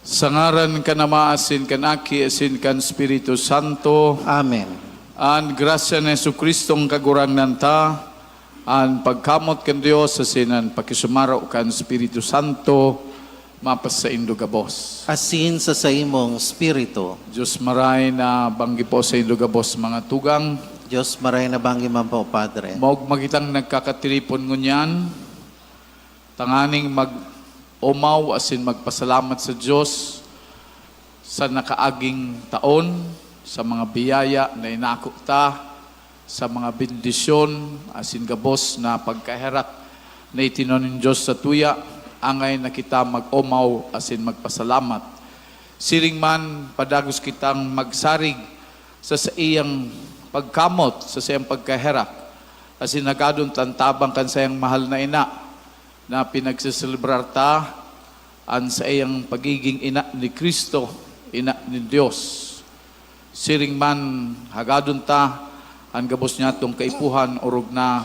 Sa ngaran ka na maasin kan Aki, asin kan Espiritu Santo. Amen. An grasya ni Jesucristong kagurangnan ta, an pagkamot kan Dios asin an pakisumaro kan Espiritu Santo, mapas sa Indo gabos. Asin sa imong spirito. Diyos maray na banggi po sa Indo gabos mga tugang. Diyos maray na banggi man po, Padre. Maug magitang nagkakatilipon ngunyan, tanganing mag-umaw asin magpasalamat sa Diyos sa nakaaging taon, sa mga biyaya na inako ta, sa mga bendisyon asin gabos na pagkaherak na itinon ng Diyos sa tuya, angay na kita mag-umaw asin magpasalamat. Siring man padagos kitang magsarig sa iyang pagkamot, sa iyang pagkaherak, asin nagadon tantabang kan sa iyang mahal na ina, na pinagsiselebrar ta an sa iyang pagiging ina ni Kristo, ina ni Dios. Siring man hagadon ta an gabos niya tong kaipuhan urog na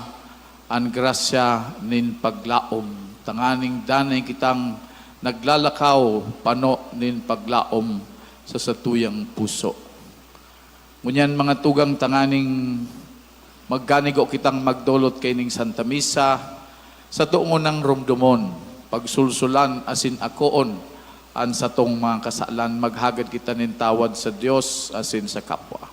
an grasya nin paglaom. Tanganing danay kitang naglalakaw pano nin paglaom sa satuyang puso. Ngunyan mga tugang tanganing magganigo kitang magdolot kay ning Santa Misa sa tuong ng rumdumon, pagsulsulan asin akoon an sa tong mga kasalan, maghagad kita nin tawad sa Dios asin sa kapwa.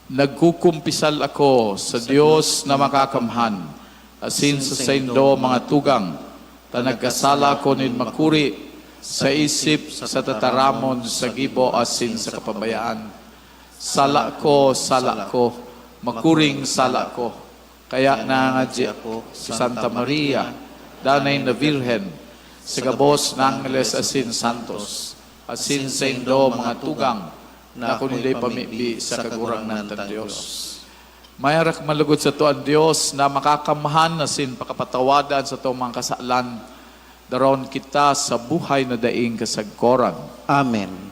Nagkukumpisal ako sa Dios na makakamhan, asin sa saindo mga tugang, ta nagkasala ko nin makuri sa isip, sa tataramon, sa gibo asin sa kapabayaan. Sala ko, makuring sala ko. Kaya nangadji ako si Santa Maria, danay na Virhen, sa gabos ng Angeles asin Santos, asin sa indo mga tugang, na kunilay pamibi sa kagurangnan ng Diyos. Mayarak malugod sa tuan Diyos na makakamahan asin pakapatawadan sa tuong mga kasalan, daron kita sa buhay na daing kasagkoran. Amen.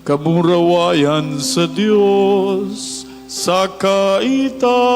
Kamurawayan sa Diyos sa kaitasan.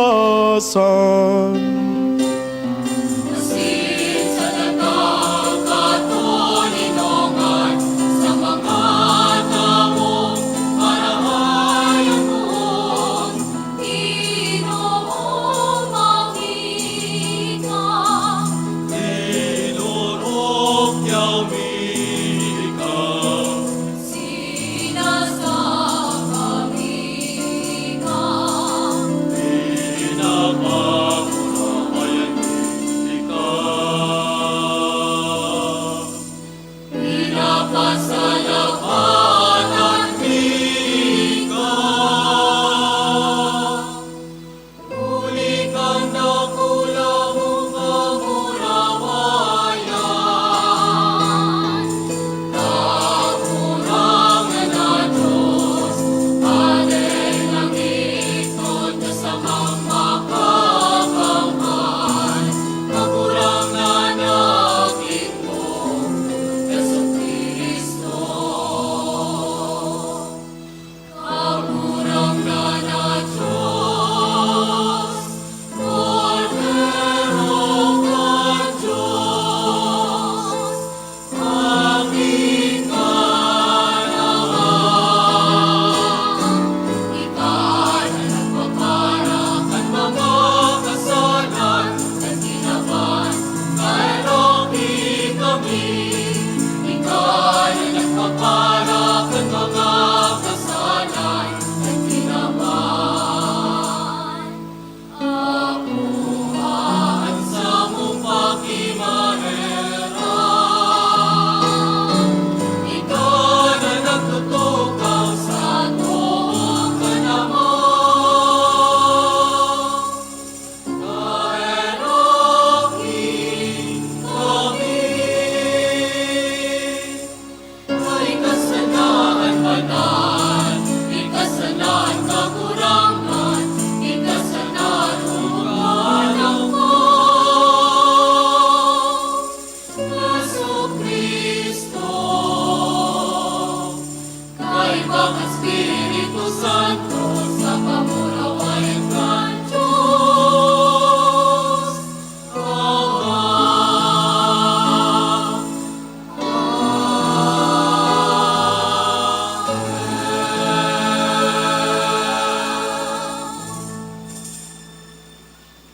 Espiritu Santo sa pamumuhay ng Diyos.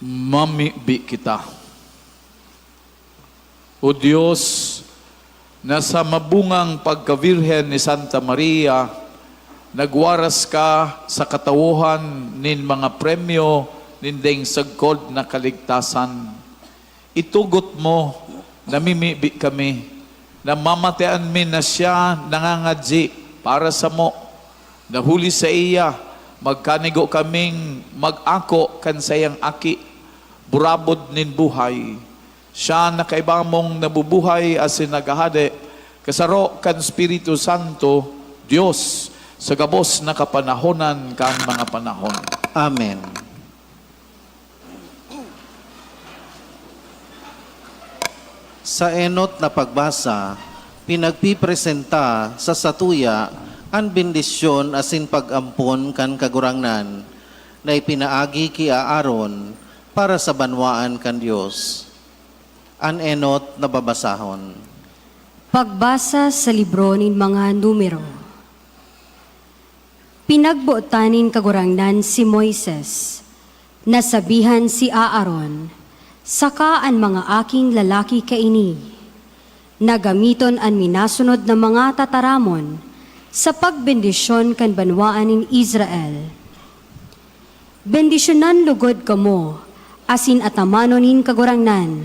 Mamibi kita. O Diyos, na sa mabungang pagkabirhen ni Santa Maria, nagwaras ka sa katawuhan nin mga premyo nindeng sagkod na kaligtasan. Itugot mo, namimibi kami, na mamatean min na siya nangangadji para sa mo. Nahuli sa iya, magkanigo kaming mag-ako kan sayang aki, burabod nin buhay. Siya na kaibang mong nabubuhay asin nagahade, kasaro kan Espiritu Santo, Diyos, sa gabos na kapanahonan kan mga panahon. Amen. Sa enot na pagbasa, pinagpipresenta sa satuya ang bendisyon asin pag-ampon kan kagurangnan na ipinaagi ki Aaron para sa banwaan kan Dios. An enot na babasahon. Pagbasa sa libro nin mga numero. Pinagbuotanin kagurangnan si Moises, nasabihan si Aaron, saka ang mga aking lalaki kaini, nagamiton ang minasunod na mga tataramon sa pagbendisyon kan banwaan nin Israel. Bendisyonan lugod kamo, asin atamano nin kagurangnan,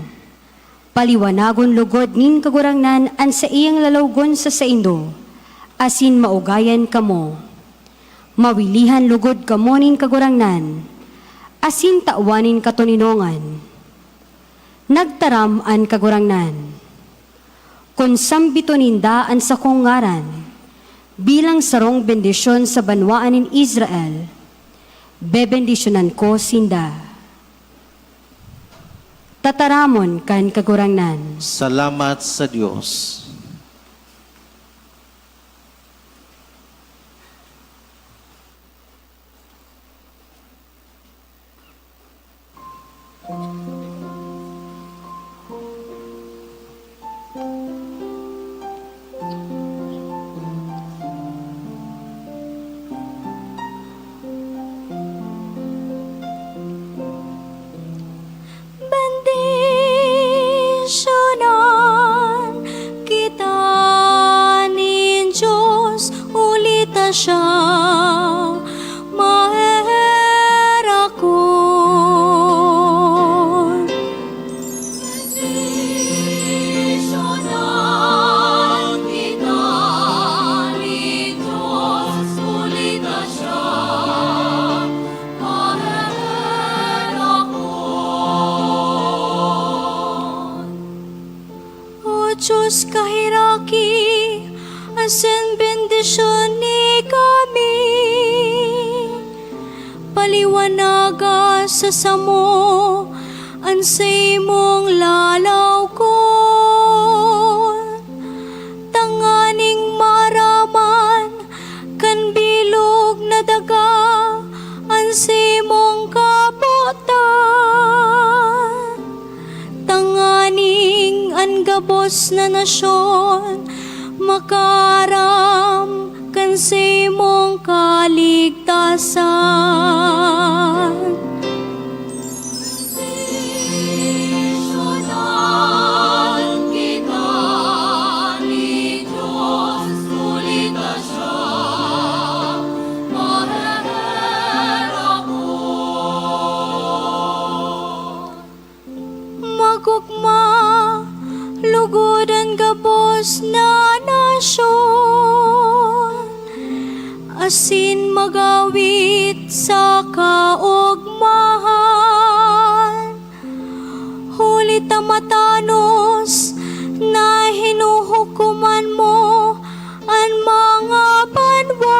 paliwanagon lugod nin kagurangnan an sa iyang lalawgon sa saindo, asin maugayan kamo. Mawilihan lugod kamo nin kagurangnan, asin taawanin katoninongan. Nagtaram an kagurangnan, kun sambito ninda an sa kungaran, bilang sarong bendisyon sa banwaan nin Israel, bebendisyonan ko sinda. Tataramon kan kagurangnan. Salamat sa Diyos. Bendisyonan kita nin Diyos, ulita siya maherakon. Bendisyonan kita ni Diyos, ulita siya maherakon. O Diyos kahiraki, asin bendisyon ni kami, paliwanaga sa samo, ang sa imong lalaw ko. Tanganing maraman, kan bilog na daga, ang sa imong kabutan. Tanganing ang gabos na nasyon, makaram kan sa imong kaligtasan. Bendisyonan kita ni Diyos, ulita siya maherakon. Magugma, lugod ang gabos na nasyon, asin magawit sa kaugmahan. Huli tamatanos na hinuhukuman mo ang mga banwaan,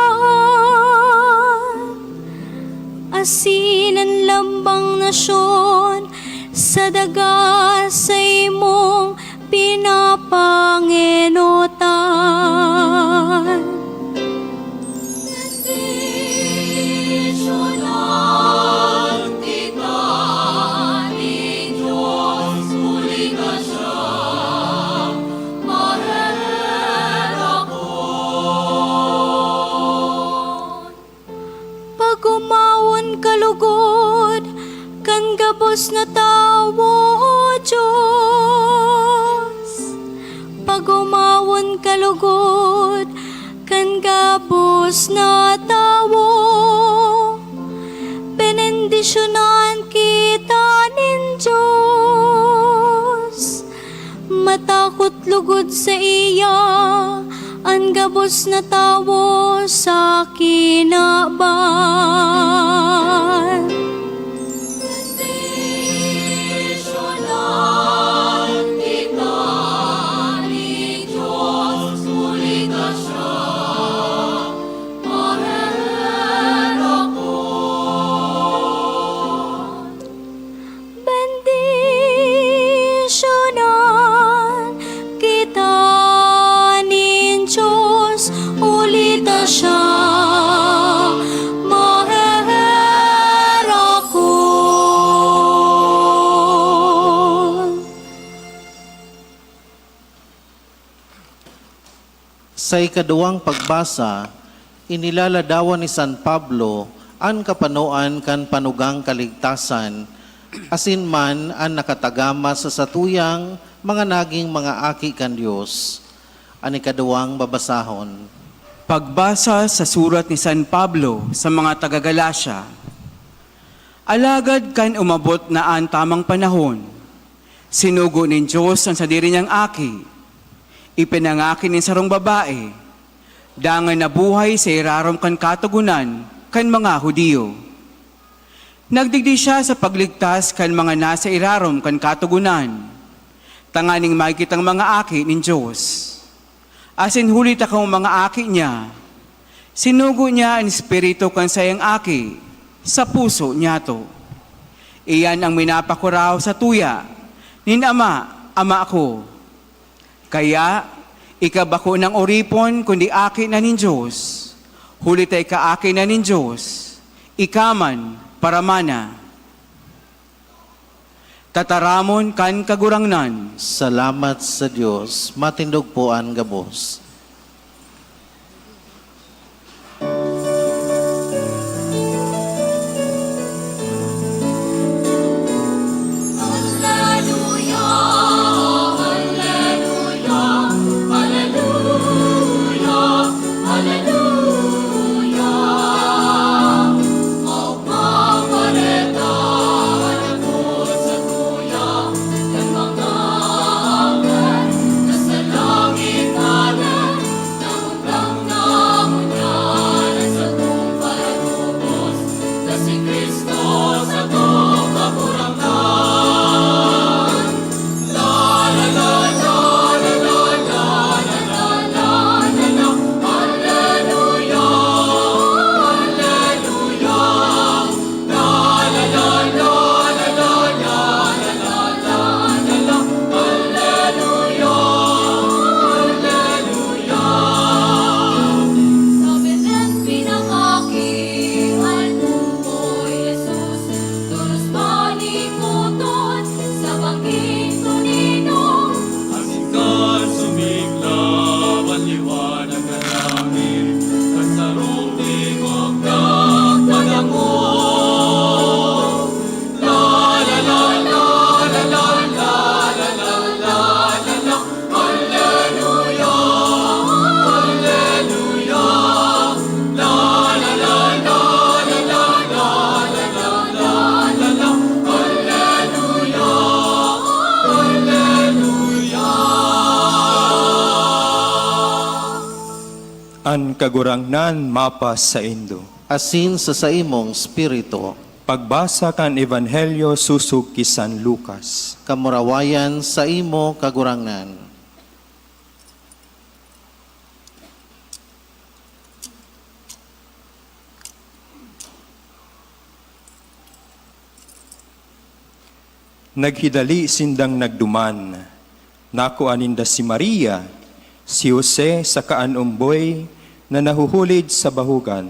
asin ang lambang nasyon sa daga sa imong pinapanginutan. gabos na tawo, O Diyos. Pagumawon kalugod, kan gabos na tawo. Benendisyonan kita nin Diyos. Matakot lugod sa iya, ang gabos na tawo sa kinaban. Bendisyonan kita ni Diyos, sulit na siya, maherakot. Bendisyonan kita ni Diyos, ulit na siya, maherakot. Sa ikaduwang pagbasa, inilaladawan ni San Pablo ang kapanoan kan panugang kaligtasan, asin man ang nakatagama sa satuyang mga naging mga aki kan Diyos. Ang ikaduwang babasahon. Pagbasa sa surat ni San Pablo sa mga taga-Galasya. Alagad kan umabot na ang tamang panahon. Sinugo ni Diyos ang sadiri niyang aki. Ipinangaki ni sarong babae. Dangan na buhay sa irarom kan katugunan kan mga Hudiyo. Nagdigdi siya sa pagligtas kan mga nasa irarom kan katugunan. Tanganing makikitang mga aki ni Diyos. Asin hulit akong mga aki niya. Sinugo niya ang espiritu kan sayang aki sa puso niya to. Iyan ang minapakuraw sa tuya. Nin ama ako. Kaya, ikabako ng oripon kundi aki na nin Diyos. Hulit ay kaaki na nin Diyos. Ikaman paramana. Tataramon kan kagurangnan. Salamat sa Diyos. Matindog po ang gabos. Alleluia, alleluia, alleluia, alleluia. Magpapareta ako sa tuya, ng mga anghel na sa langit natin, namutang namunyan sa kong paratubos, na si Kristo sa kong kapurangan. Sabi rin pinangakihan mo, O Jesus, tulos panikuton sa bangking tuninong. Asikal sumiklab ang liwanag ng langit, kasarong tingog ng padango. La la la la la la la la la la la la. Alleluia, alleluia. La la la la la la la la la la la la. Alleluia, alleluia. An kagurangnan mapas sa Indo. Asin sa imong spirito, Pagbasa kan Ebanghelyo susug ki San Lucas. kamurawayan sa imo kagurangan. Naghidali sindang nagduman. Nakuan ninda si Maria, si Jose sa kaanumboy na nahuhulid sa bahugan.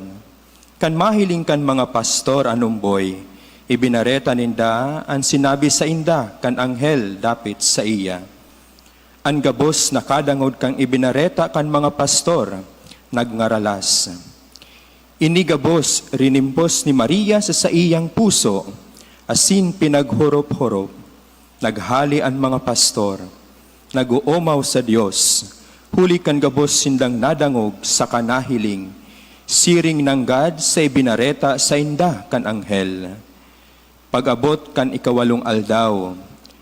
Kan mahiling kan mga pastor anumboy, ibinareta ninda ang sinabi sa inda kan anghel dapit sa iya. Ang gabos na kadangod kang ibinareta kan mga pastor, nagngaralas. Inigabos rinimpos ni Maria sa iyang puso, asin pinaghurop-hurop, naghali ang mga pastor, naguomaw sa Dios, huli kan gabos sindang nadangog sa kanahiling, siring ng God sa ibinareta sa inda kan anghel. Pag-abot kan ikawalong aldaw,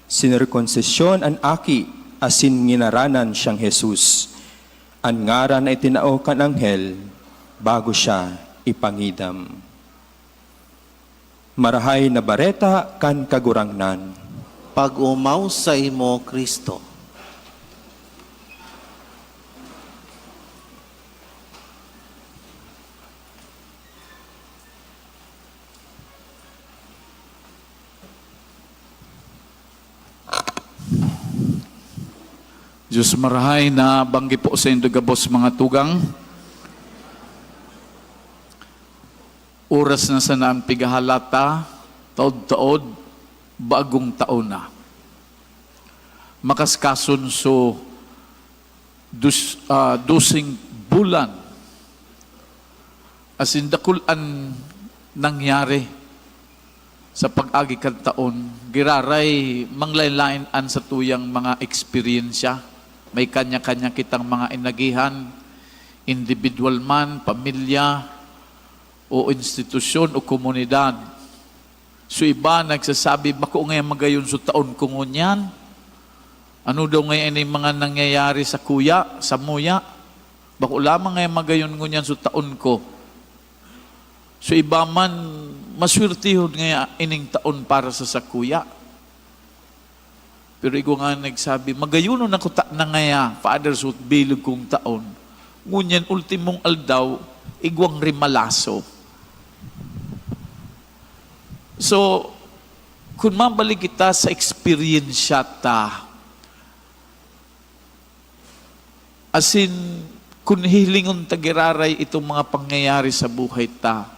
sinirkonsisyon an aki asin nginaranan siyang Jesus. Ang ngaran ay tinao kan anghel bago siya ipangidam. Marahay na bareta kan kagurangnan. Pag-umaw sa imo, Kristo. Diyos marahay na banggi po sa indo gabos mga tugang. Oras na sa naang pigahalata, taod-taod, bagong taon na. Makaskason so dusing bulan. As in dakulan nangyari sa pag-agi kan taon, giraray manglaylain an sa tuyang mga eksperyensya. May kanya-kanya kitang mga inagihan, individual man, pamilya, o institusyon o komunidad. So iba nagsasabi, bako ngayon magayon sa taon ko ngunyan? Ano daw ngayon yung mga nangyayari sa kuya, sa muya? Bako lamang ngayon magayon ngunyan sa taon ko. So iba man, maswerte ngayon ining taon para sa sakuya. Pero ikaw nga nagsabi, magayuno na ko na ngaya, Father, suot bilog kong taon. Ngunyan, ultimong aldaw, igwang rimalaso. So, kung mabalik kita sa experience ta, asin, kung hilingon tagiraray itong mga pangyayari sa buhay ta,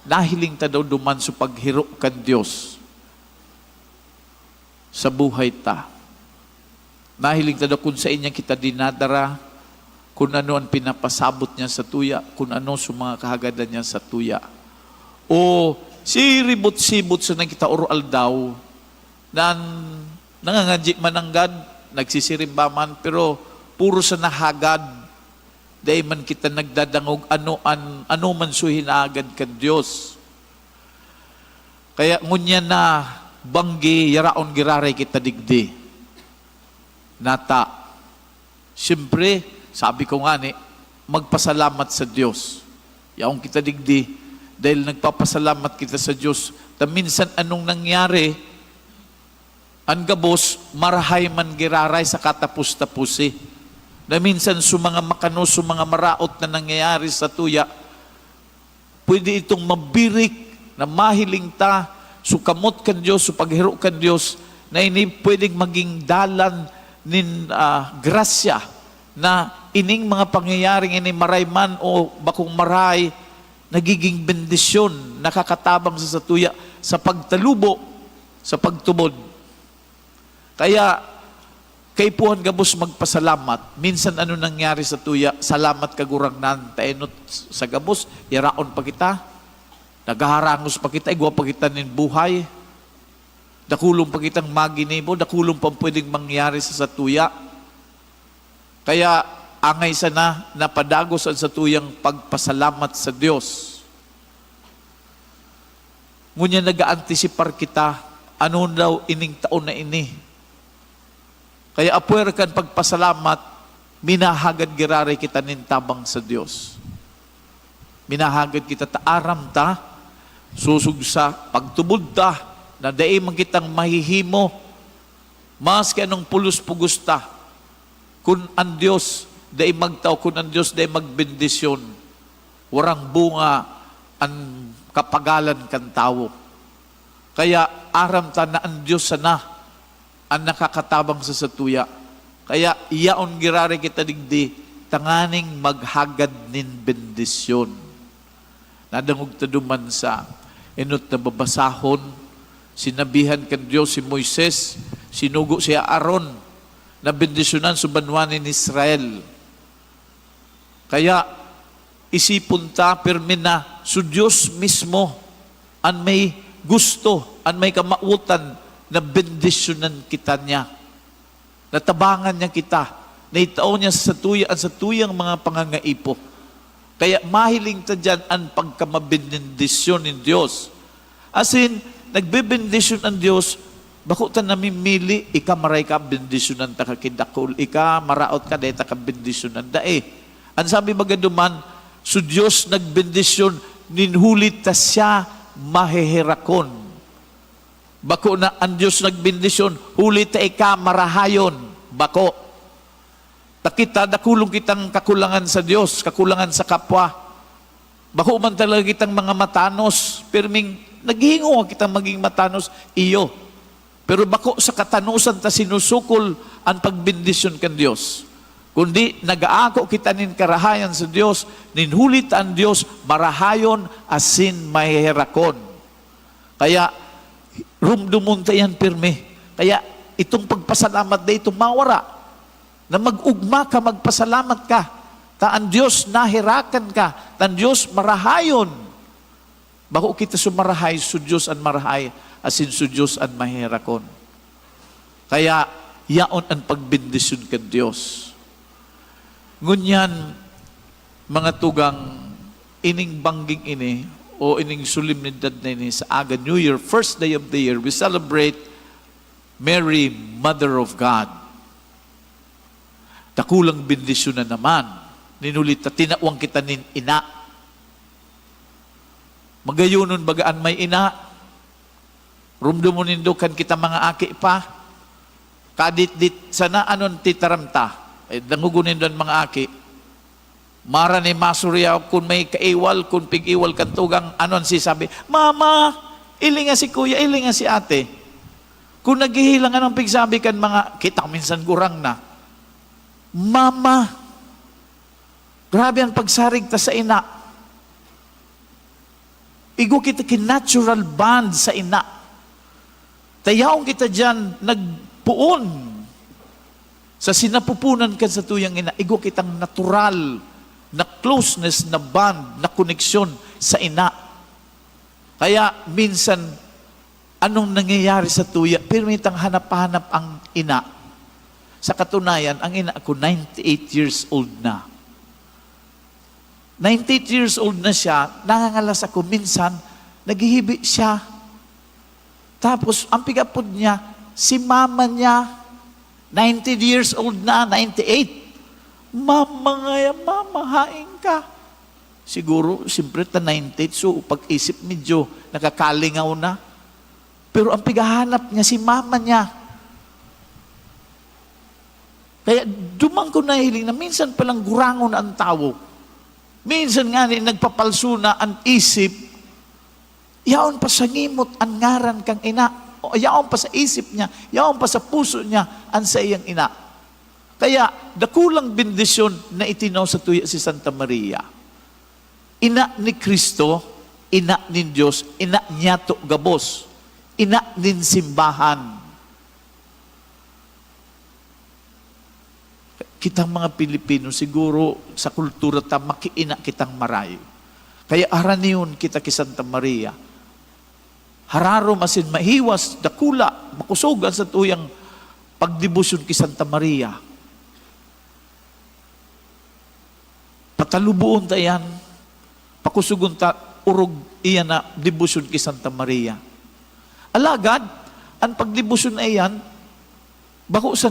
nahiling ta daw duman sa paghiro kan Diyos sa buhay ta. Nahiling ta daw kung sa inya kita dinadara, kung ano ang pinapasabot niya sa tuya, kung ano sa mga kahagadan niya sa tuya. O siribot-sibot sa nang kita oral daw, na nangangadji mananggad, nagsisirimba man, pero puro sa nahagad, dahil man kita nagdadangog, ano man suhin agad ka Diyos. Kaya ngunya na, banggi, yaraon giraray kita digdi. Nata. Siyempre, sabi ko nga ni, magpasalamat sa Diyos. Yaong kita digdi, dahil nagpapasalamat kita sa Diyos. Ta minsan anong nangyari, ang gabos, marahay man giraray sa katapus-tapusi. Na minsan sa mga makano, sa mga maraot na nangyayari sa tuya, pwede itong mabirik na mahiling ta, sukamot kan Diyos, supaghiro kan Diyos, na ini pwedeng maging dalan nin grasya na ining mga pangyayaring ini maray man o bakong maray, nagiging bendisyon, nakakatabang sa satuya, sa pagtalubo, sa pagtubod. Kaya, kay puhan gabos magpasalamat, minsan ano nangyari sa tuya, salamat kagurangnan, taenot sa gabos, yaraon pa kita, nagaharangos pa kita, igwa pa kita nin buhay. Dakulong pa kitang maginibo, dakulong pa pwedeng mangyari sa satuya. Kaya angay sana napadagos ang satuyang pagpasalamat sa Diyos. Ngunya nag-aantisipar kita, ano daw ining taon na ini. Kaya apuwer kan pagpasalamat, minahagad girari kita nintabang sa Diyos. Minahagad kita taaram ta, susugsa, pagtubod ta, na daay man kitang mahihimo, mas anong pulos-pugos ta, kung ang Diyos daay magtaw, kung ang Diyos daay magbendisyon, warang bunga ang kapagalan kan tao. Kaya aram ta na ang Diyos sana ang nakakatabang sa satuya. Kaya iyaon girari kita digdi, tanganing maghagad nin bendisyon. Nadangog ta duman sa inot na babasahon, sinabihan kan Diyos si Moises, sinugo siya Aaron, na bendisyonan sa banwanin ni Israel. Kaya isipon ta, pirmin na, so Diyos mismo, ang may gusto, an may kamautan na bendisyonan kita niya. Natabangan niya kita. Naitao niya sa tuyang mga pangangaipo. Kaya mahiling ta dyan ang pagkamabendisyon ng Diyos. As in, nagbebendisyon ang Diyos, bako ta namimili, ika maray ka bendisyonan ta kakidakol, ika maraot ka dahil ta ka bendisyonan dae. Ang sabi magaduman, so Diyos nagbendisyon, ninhulit ta siya maheherakon. Bako na ang Diyos nagbendisyon, hulit ta ika marahayon. Bako. Takita, dakulong kitang kakulangan sa Diyos, kakulangan sa kapwa. Bako man talaga kitang mga matanos, pero naghihingo kitang maging matanos, iyo. Pero bako sa katanusan ta sinusukol ang pagbendisyon kan Diyos. Kundi nagaako kita nin karahayan sa Diyos, ninhulit ang Diyos, marahayon asin maheherakon. Kaya, rumdumon tayan pirme. Kaya, itong pagpasalamat na ito mawara, na mag-ugma ka, magpasalamat ka, taan Diyos nahirakan ka, taan Diyos marahayon. Bako kita sumarahay, su Diyos ang marahay, asin su Diyos ang mahirakon. Kaya, yaon ang pagbindisyon ka Diyos. Ngunyan, mga tugang, ining bangging ini, o ining solemnidad na ini sa aga New Year, first day of the year, we celebrate Mary, Mother of God. Dakulang bendisyon na naman. Ninulit na tinawang kita nin ina. Magayunon bagaan may ina. Rumdumunin do kan kita mga aki pa. Kadit-dit sana anon titaramta. Dangugunin doon mga aki. Mara ni masurya kung may kaiwal, kung pig-iwal kantugang anon si sabi, Mama, ilinga si kuya, ilinga si ate. Kung naghihilang anong pigsabi kan mga, kita minsan gurang na. Mama, grabe ang pagsarig ta sa ina. Igo kita kin-natural bond sa ina. Tayaong kita dyan, nagpuon. Sa sinapupunan ka sa tuyang ina, igo kitang natural na closeness, na bond, na koneksyon sa ina. Kaya minsan, anong nangyayari sa tuya, pero mitang hanap-hanap ang ina. Sa katunayan, ang ina ko 98 years old na. 98 years old na siya, nangangalas ako minsan, naghihibi siya. Tapos, ang pigapod niya, si mama niya, 90 years old na, 98. Mama nga yan, mama, haing ka. Siguro, siyempre, ta 98, so pag-isip medyo nakakalingaw na. Pero ang pigahanap niya, si mama niya. Kaya dumang ko nahiling na minsan palang gurangon ang tao. Minsan nga nagpapalso na ang isip, yaon pa sa ngimot ang ngaran kang ina. O yaon pa sa isip niya, yaon pa sa puso niya ang sa iyang ina. Kaya dakulang bendisyon na itinaw sa tuya si Santa Maria. Ina ni Kristo, ina ni Diyos, ina niya to gabos, ina nin simbahan. Kitang mga Pilipino, siguro sa kultura ta, makiina kitang maray. Kaya araniyon kita ki Santa Maria. Hararo masin mahiwas, dakula, makusugan sa tuyang pagdibusyon ki Santa Maria. Patalubuon ta yan, pakusugon ta, urog iyan na dibusyon ki Santa Maria. Alagad, ang pagdibusyon na iyan, bako sa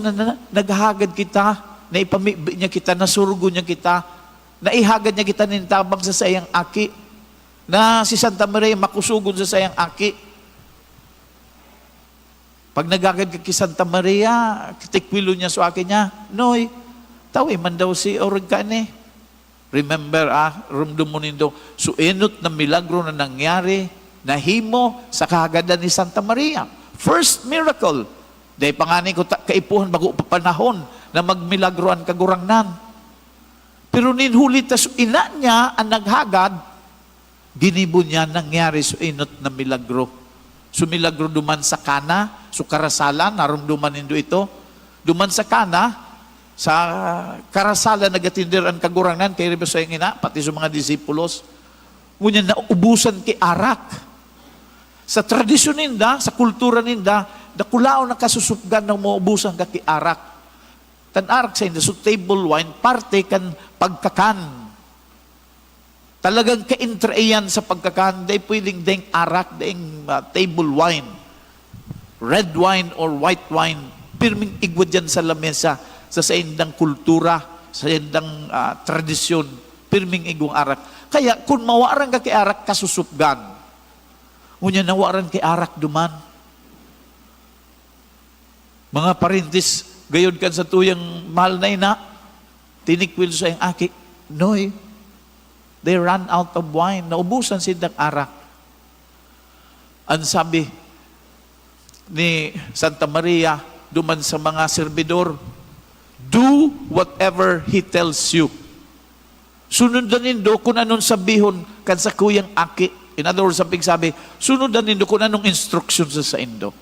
naghahagad kita, na ipamibi niya kita, nasurgo niya kita, na ihagad niya kita nintabang sa sayang aki, na si Santa Maria makusugod sa sayang aki. Pag nagagad ka ki Santa Maria, kitikwilo niya sa akin niya, Noy, tawi man daw si orag ka ni. Remember, rumdumunin daw, suenot na milagro na nangyari, nahimo sa kahagadan ni Santa Maria. First miracle. Dahil panganin ko kaipuhan bago pa panahon na magmilagroan kagurangnan. Pero ninhulit ta ina niya ang naghagad, ginibo niya nangyari suinot na milagro. Sumilagro duman sa Kana, so karasalan, narumduman nindo ito. Duman sa Kana, sa karasalan nagatindir ang kagurangnan, kay Rebes sa ina, pati sa mga disipulos. Ngunyan na ubusan kay arak. Sa tradisyon ninda, sa kultura ninda, dakulao na kasusupgan ng maubusan kakiarak. Tanarak sa inda, so table wine, parte kan pagkakan. Talagang kaintraiyan sa pagkakan, day pwedeng deng arak, deng table wine. Red wine or white wine, pirming igwa dyan sa lamesa, sa indang kultura, sa indang tradisyon, pirming igwang arak. Kaya kung mawaran ka kay arak, kasusupgan. Ngunya nawaran kay arak duman. Mga parintis, gayod kan sa tuyang mahal na ina, tinikwil sa iyang aki, noy, they ran out of wine. Naubusan silang arak. Ang sabi ni Santa Maria, duman sa mga servidor, do whatever he tells you. Sunundan nindo kung anong sabihon kan sa kuyang aki. In other words, sabi, sunundan nindo kung anong instruction sa indo.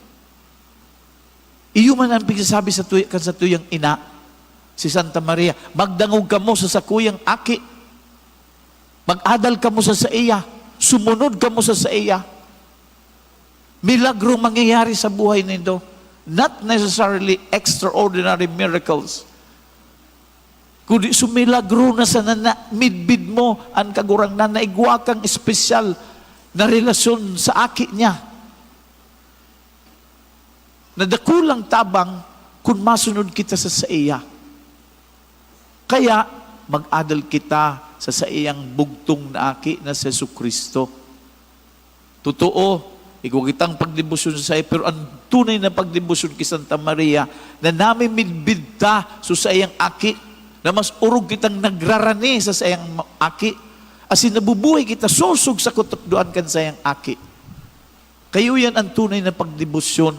Iyo man ang pigsasabi kan sa tuyang ina, si Santa Maria, magdangog ka mo sa kuyang aki. Mag-adal ka mo sa iya. Sumunod ka mo sa iya. Milagro mangyayari sa buhay nindo. Not necessarily extraordinary miracles. Kundi sumilagro na sa midbid mo ang kagurang na naigwa kang espesyal na relasyon sa aki niya. Nadakulang tabang kung masunod kita sa iya. Kaya mag-adal kita sa iyang bugtong na aki na si Jesucristo. Totoo, ikaw kitang pagdibusyon sa iyo, pero ang tunay na pagdibusyon kay Santa Maria, na namin midbid ta sa iyang aki, na mas urog kitang nagrarani sa iyang aki, asin nabubuhay kita, susog sa kutukduan kan sa iyang aki. Kayo yan ang tunay na pagdibusyon.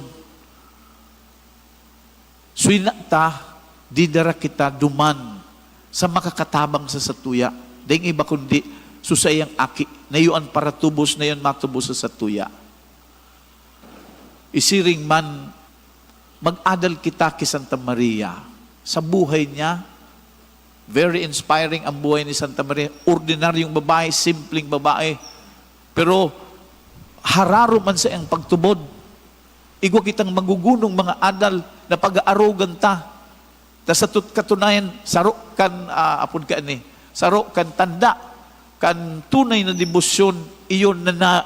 Suina ta, didara kita duman sa makakatabang sa satuya. Dahil iba kundi, susayang aki, na yun para tubos, na yun matubos sa satuya. Isiring man, mag-adal kita kay Santa Maria. Sa buhay niya, very inspiring ang buhay ni Santa Maria. Ordinaryong babae, simpleng babae. Pero, hararo man sa iyang pagtubod. Igwa kitang magugunong mga adal na pag-aarugan ta. Ta sa katunayan, saro kan, apod ka ni, saro kan tanda, kan tunay na debosyon, iyon na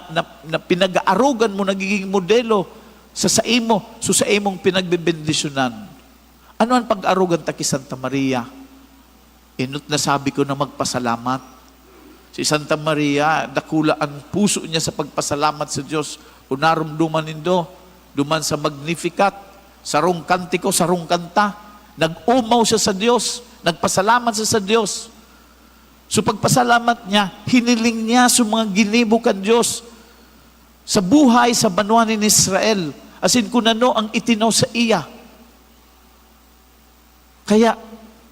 pinag-aarugan mo, nagiging modelo sa saimo, sa imong pinagbibendisyonan. Ano ang pag-aarugan ta kay Santa Maria? Inut na sabi ko na magpasalamat. Si Santa Maria, dakula ang puso niya sa pagpasalamat sa Diyos. Unarumduman nindo, duman sa Magnificat, sarong kantiko, sarong kanta, nag-umaw siya sa Diyos, nagpasalamat siya sa Diyos. So pagpasalamat niya, hiniling niya sa mga ginibo kan Diyos sa buhay sa banwa ni Israel. Asin kung ano ang itinaw sa iya. Kaya,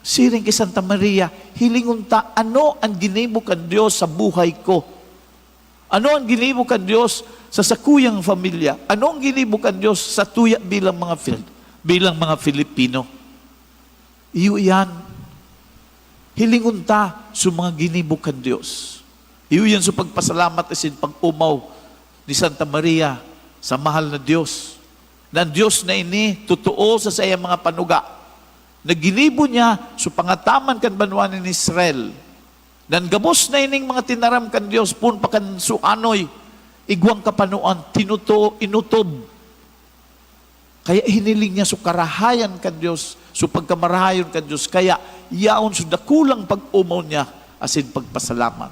siring kay Santa Maria, hilingon ta, ano ang ginibo kan Diyos sa buhay ko? Ano ang ginibo kan Diyos sa sakuyang familia? Ano ang ginibo kan Diyos sa tuya bilang mga Filipino? Iyo yan. Hilingon ta sa mga ginibo kan Diyos. Iyo yan sa pagpasalamat asin pag-umaw ni Santa Maria sa mahal na Diyos. Na Diyos na ini, totoo sa sayang mga panuga. Naginibo niya sa pangataman kan banwa ni Israel. Nan gabos na ining mga tinaram kan Diyos, pun pa kan suanoy, igwang kapanuan, inutob. Kaya hiniling niya sa karahayan kan Diyos, sa pagkamarahayon kan Diyos, kaya yaon sa dakulang pag-umaw niya, asin pagpasalamat.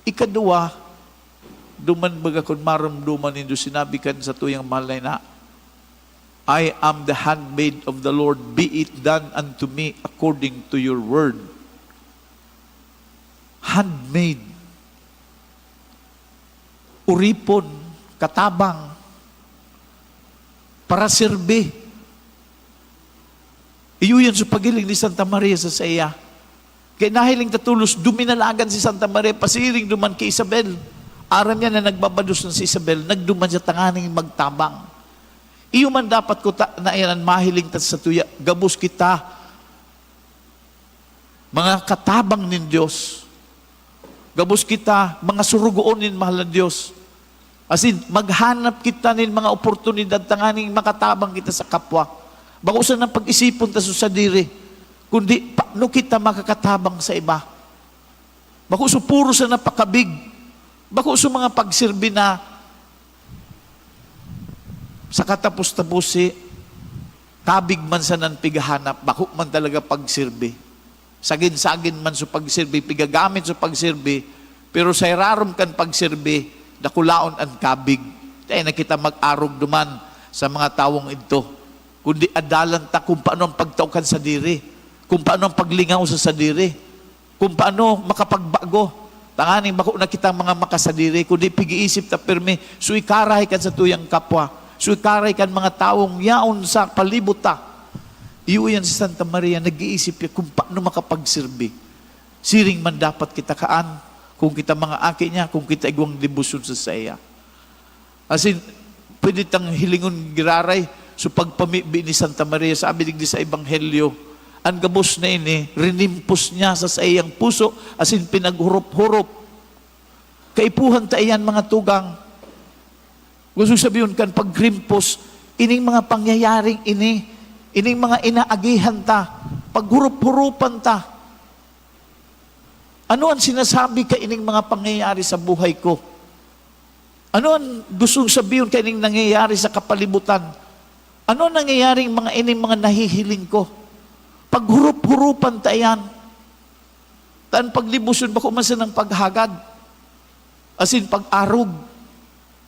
Ikadua, duman baga kung maramduman nindo, sinabi kan sa tuyang mahal na ina, I am the handmaid of the Lord, be it done unto me according to your word. Handmaid. Uripon, katabang, para serbi. Iyo yan sa pagiling ni Santa Maria sa saya. Kaya nahiling tatulos, duminalagan si Santa Maria, pasiring duman kay Isabel. Aram niya na nagbabados na si Isabel, nagduman siya tanganing magtabang. Iyo man dapat ko na yan mahiling ta sa tuya, gabos kita, mga katabang nin Diyos. Gabos kita, mga surugoon nin mahal na Diyos. As in, maghanap kita nin mga oportunidad tanganing makatabang kita sa kapwa. Bako sa nang pag-isipon ta sa diri, kundi paano kita makakatabang sa iba. Bako sa puro sa napakabig. Bako sa mga pagsirbi na sa katapos-tapusi, kabig man sa nan pigahanap, bako man talaga pagsirbi. Sagin-sagin man sa pagsirbi, pigagamit sa pagsirbi, pero sa irarom kan pagsirbi, dakulaon ang kabig. Kaya na kita mag-arog duman sa mga tawong ito. Kundi adalan ta kung paano ang pagtaukan sa diri, kung paano ang paglingaw sa sadiri, kung paano makapagbago. Tanganing bako na kita mga makasadiri, kundi pigi-isip ta pirmi, suikaray kan sa tuyang kapwa, suikaray kan mga tawong yaon sa palibot ta. Iuyan si Santa Maria, nag-iisip ya kung paano makapagsirbi. Siring man dapat kita kaan, kung kita mga aki niya, kung kita igwang debosyon sa saya. As in, pwede tang hilingon giraray, so pagpamibi ni Santa Maria, sabi digdi sa Ebanghelyo, ang gabos na ini, rinimpos niya sa sayang puso, as in pinaghurup-hurup. Kaipuhan ta iyan mga tugang. Gusto sabihin kan pagrimpos, ining mga pangyayaring ining mga inaagihan ta, paghurup-hurupan ta. Ano ang sinasabi ka ining mga pangyayari sa buhay ko? Ano ang gustong sabihin ka ining nangyayari sa kapalibutan? Ano ang nangyayaring mga ining mga nahihiling ko? Paghurup-hurupan ta yan. Taan paglibusyon ba kumasa ng paghagad? As in pag-arog.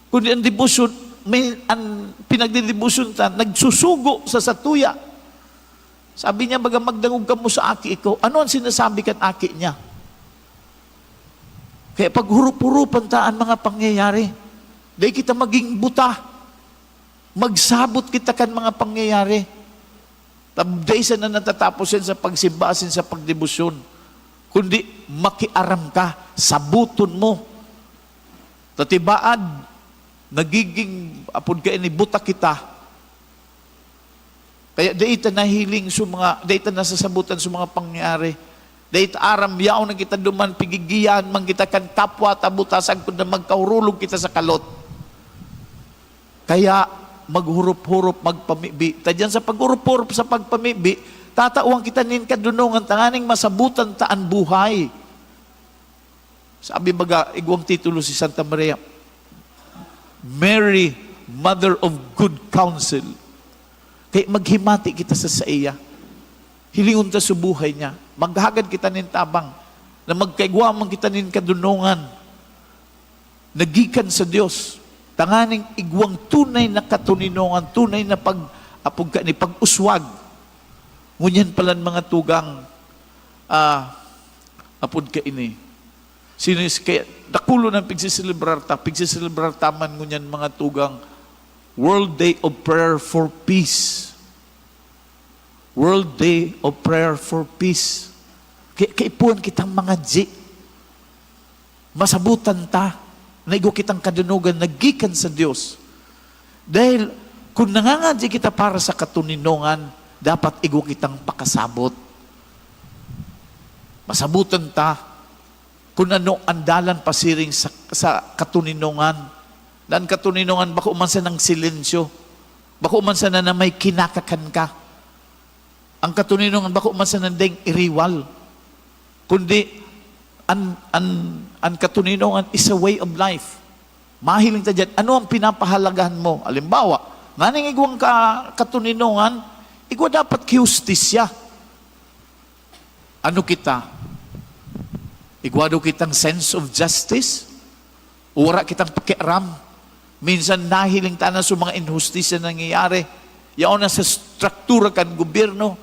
Kundi ang dibusyon, may ang pinagdidibusyon ta, nagsusugo sa satuya. Sabi niya, baga magdangog ka mo sa aki ko. Ano ang sinasabi kan aki niya? Kaya paghurup-hurupan ta ang mga pangyayari. Dahil kita maging buta. Magsabot kita kan mga pangyayari. Tabday sa na natatapos yan sa pagsimbasin sa pagdebosyon. Kundi makiaram ka, sabuton mo. Tatibaad, nagiging, apod ka ini, buta kita. Kaya dahita nahiling sa mga, dahita nasasabutan sa mga pangyayari. Dahita aram, yaw na kita duman, pigigiyan, man kita kan kapwa, tabutasan kung na magkaurulog kita sa kalot. Kaya, maghurup-hurup, magpamibi. Tadyan sa paghurup-hurup sa pagpamibi, tatauang kita nin kadunungan, tanganing masabutan taan buhay. Sabi baga, igwang titulo si Santa Maria, Mary, Mother of Good Counsel. Kaya maghimati kita sa iya. Hilingon ta sa buhay niya. Maghagad kita nin tabang, na magkaigwaman kita nin kadunungan, nagikan sa Diyos. Tanganing igwang tunay na katuninongan, tunay na pag-uswag. Ngunyan palan mga tugang, apod ka ini. Kaya, dakulo ng pigsisilibrar taman ngunyan mga tugang, World Day of Prayer for Peace. World Day of Prayer for Peace. Kaipuan kitang mga masabutan ta, naigo kitang kadunugan, nagikan sa Diyos. Dahil, kung nangangadya kita para sa katuninongan, dapat igo kitang pakasabot. Masabutan ta, kung ano andalan pasiring sa katuninongan. Dan katuninongan, bako umansa ng silensyo. Bako umansa na may kinakakan ka. Ang katuninongan, bako umansa na ding iriwal. Kundi, ang katuninongan is a way of life. Mahiling ta dyan. Ano ang pinapahalagahan mo? Alimbawa, nganing igwang katuninongan, igwa dapat kihustisya. Ano kita? Igwa do kitang sense of justice? Ura kitang pakiaram? Minsan nahiling ta na sa mga inhustisya nangyayari. Yaon na sa struktura kan gobyerno,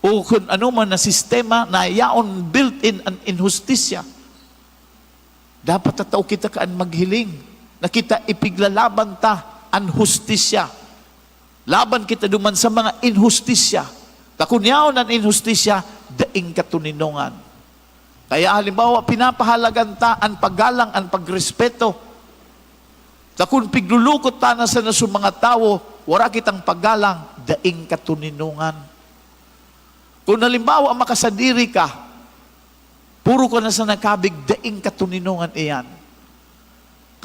o kung ano man na sistema na yaon built-in ang inhustisya. Dapat tataw kita kaan maghiling na kita ipiglalaban ta ang hustisya. Laban kita duman sa mga inhustisya. Takunyaw ng inhustisya, daing katuninongan. Kaya halimbawa, pinapahalagan ta ang paggalang, ang pagrespeto. Takun piglulukot ta na sa nasu mga tao, wala kitang paggalang, daing katuninongan. Kung halimbawa makasadiri ka, puro ka na sa nakabig, daing katuninongan iyan.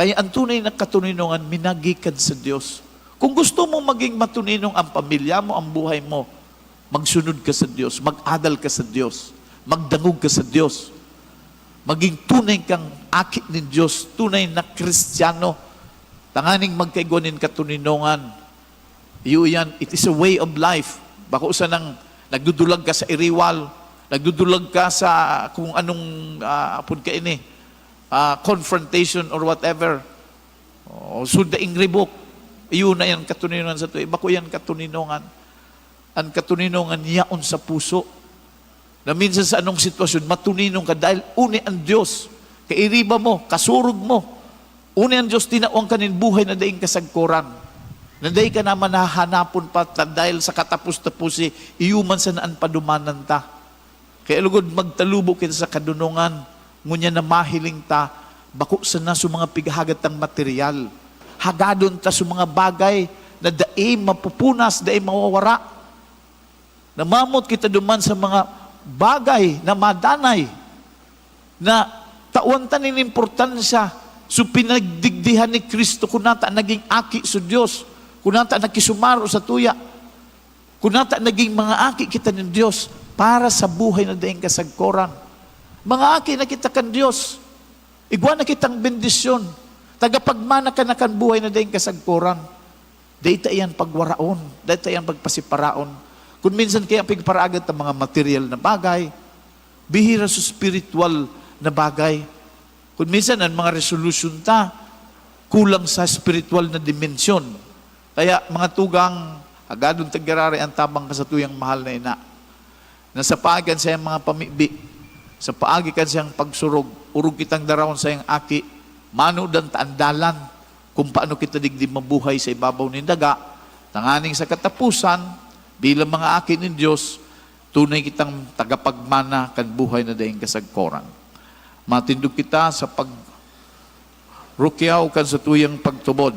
Kaya ang tunay na katuninongan, minagikan sa Diyos. Kung gusto mo maging matuninong ang pamilya mo, ang buhay mo, magsunod ka sa Diyos, mag-adal ka sa Diyos, magdangog ka sa Diyos, maging tunay kang akit ng Diyos, tunay na Kristiyano, tanganing magkaiguanin katuninongan. Yan, it is a way of life. Bako sa nang nagdudulag ka sa iriwal, nagdudulag ka sa kung anong apod ka ini, confrontation or whatever, o sudaing ribok, iyon na yan katuninongan sa tuwi. Bako yan katuninongan. Ang katuninongan yaon sa puso. Na minsan sa anong sitwasyon, matuninong ka dahil uni ang Diyos. Kairiba mo, kasurog mo. Uni ang Diyos, tinawang kanin buhay na daing kasagkuran. Na daing ka naman nahanapon pa dahil sa katapos-tapusi, iyuman sa naan padumanan ta. Kaya lugod magtalubo kita sa kadunungan, ngunya na mahiling ta, bako sa na sa mga pighagat ng material. Hagadon ta sa mga bagay na daing mapupunas, daing mawawara. Namamot kita duman sa mga bagay na madanay, na tawantan ng importansya, so pinagdigdihan ni Kristo, kunata naging aki sa Diyos, kunata nakisumaro sa tuya, kunata naging mga aki kita ng Diyos, para sa buhay na daing kasagkoran. Mga aki na kita kan Diyos, igwa na kitang bendisyon, tagapagmana ka na kan buhay na daing kasagkoran. Data yan pagwaraon, data yan pagpasiparaon. Kung minsan kaya pigparaagat ang mga material na bagay, bihira sa spiritual na bagay. Kung minsan ang mga resolution ta, kulang sa spiritual na dimensyon. Kaya mga tugang, agadong tagarari ang tabang kasatuyang mahal na ina. Nasa paagan sa iyang mga pamibi, sa paagikan siyang pagsurog, urog kitang darawon sa iyang aki, manood ang taandalan, kung paano kita digdi mabuhay sa ibabaw ng daga, tanganing sa katapusan, bilang mga aki ng Diyos, tunay kitang tagapagmana kan buhay na daing kasagkoran. Matindog kita sa pagrukyaw kan sa tuyang pagtubod.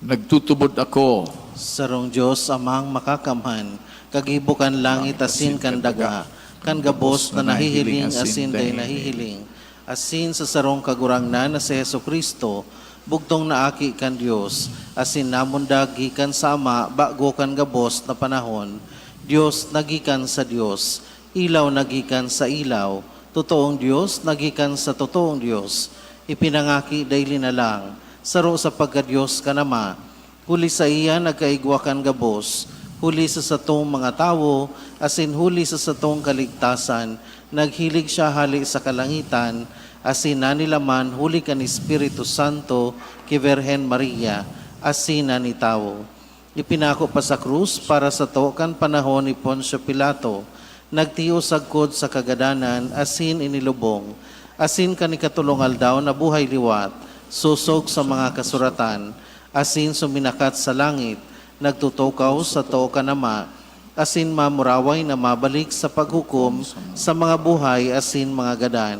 Nagtutubod ako Sarong Diyos amang makakamhan, kagibukan langit asin kan daga, kan gabos na nahihiling asin day nahihiling. Asin sa sarong kagurangnan na si Heso Kristo, bugtong naaki kan Diyos, asin namundag gikan sa Ama, bago kan gabos na panahon. Diyos nagikan sa Diyos, ilaw nagikan sa ilaw, totoong Diyos nagikan sa totoong Diyos. Ipinangaki daily na lang, saro sa pagka-Diyos ka nama, huli sa iya nagkaigwa kan gabos, huli sa satong mga tao, asin huli sa satong kaligtasan, naghilig siya hali sa kalangitan, asin nanilaman huli kan Espiritu Santo, ki Virgen Maria, asin ni tao. Ipinako pa sa krus para sa to kan panahon ni Poncio Pilato, nagtiyo sagkod sa kagadanan, asin inilubong, asin kanikatulong aldaw na buhay liwat, susog sa mga kasuratan, asin suminakat sa langit, nagtutukaw sa to kanama, asin mamuraway na mabalik sa paghukom sa mga buhay, asin mga gadan.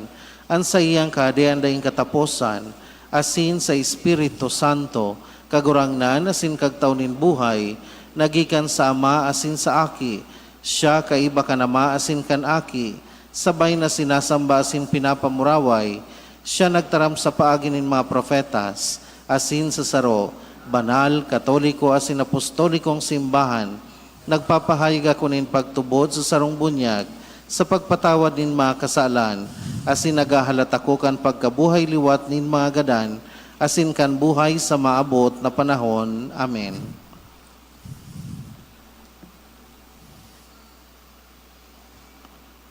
An sa iyang kadean daing kataposan, asin sa Espiritu Santo, kagurangnan asin kagtawnin buhay, nagikan sa Ama asin sa Aki, siya kaiba kanama asin kan Aki, sabay na sinasamba asin pinapamuraway, siya nagtaram sa paaginin mga profetas, asin sa saro, banal, katoliko, asin apostolikong simbahan, nagpapahayag ako nin pagtubod sa sarong bunyag, sa pagpatawad nin mga kasalan, asin nagahalat ako kan pagkabuhay liwat nin mga gadan, asin kan buhay sa maabot na panahon. Amen.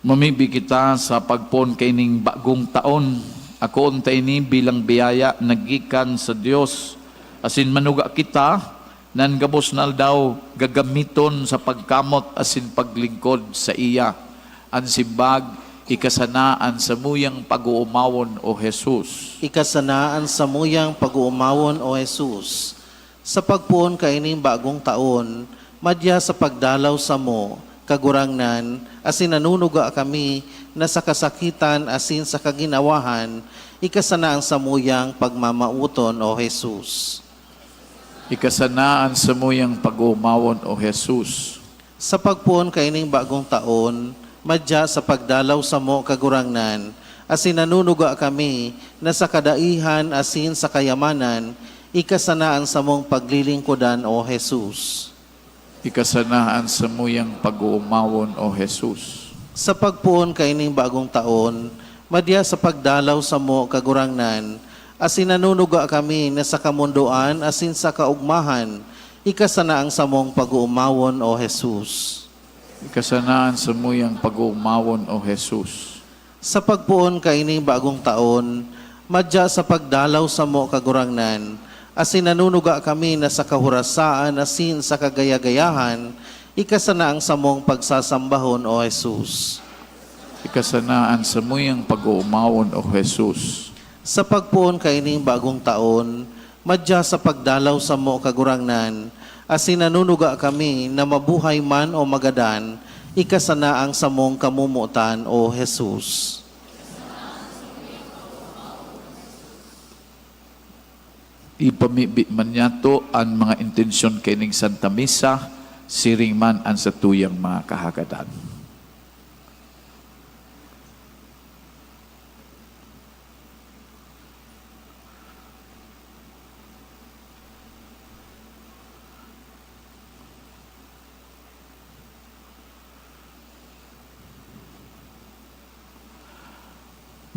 Mamibig kita sa pagpon kaining bagong taon. Ako untay ni bilang biyaya nagikan sa Dios. Asin manuga kita nan gabos na daw gagamiton sa pagkamot asin paglingkod sa iya. An simbag ikasanaan sa muyang pag-uumawon o Jesus. Ikasanaan sa muyang pag-uumawon o Jesus. Sa pagpuon kaining bagong taon, madya sa pagdalaw sa mo, kagurangnan, asin nanunuga kami na sa kasakitan asin sa kaginawahan, ikasanaan sa muyang pagmamauton o Jesus. Ikasanaan sa muyang pag-uumawon o Jesus. Sa pagpuon kaining bagong taon, madya sa pagdalaw sa mo kagurangnan, asin nanunuga kami na sa kadaihan asin sa kayamanan, ikasanaan sa mong paglilingkudan o Jesus. Ikasanaan sa muyang pag-uumawon, O Jesus. Sa pagpuon kaining bagong taon, madya sa pagdalaw sa mo kagurangnan, asin nanunuga kami na sa kamunduan asin sa kaugmahan, ikasanaang sa mong pag-uumawon o Jesus. Ikasanaan sa muyang pag-uumawon, O Jesus. Sa pagpuon kaining bagong taon, madya sa pagdalaw sa mo kagurangnan, asin nanunuga kami na sa kahurasaan asin sa kagayagayahan, ikasanaang sa mong pagsasambahon o Jesus. Ikasanaan sa muyang pag-uumawon, O Jesus. Sa pagpuon kaining bagong taon, madya sa pagdalaw sa mo kagurangnan, asin nanunuga kami na mabuhay man o magadan, ikasanaang sa mong kamumutan o Jesus. Ipamibi man yato ang mga intensyon kining Santa Misa, siring man ang sa tuyang mga kahagadan.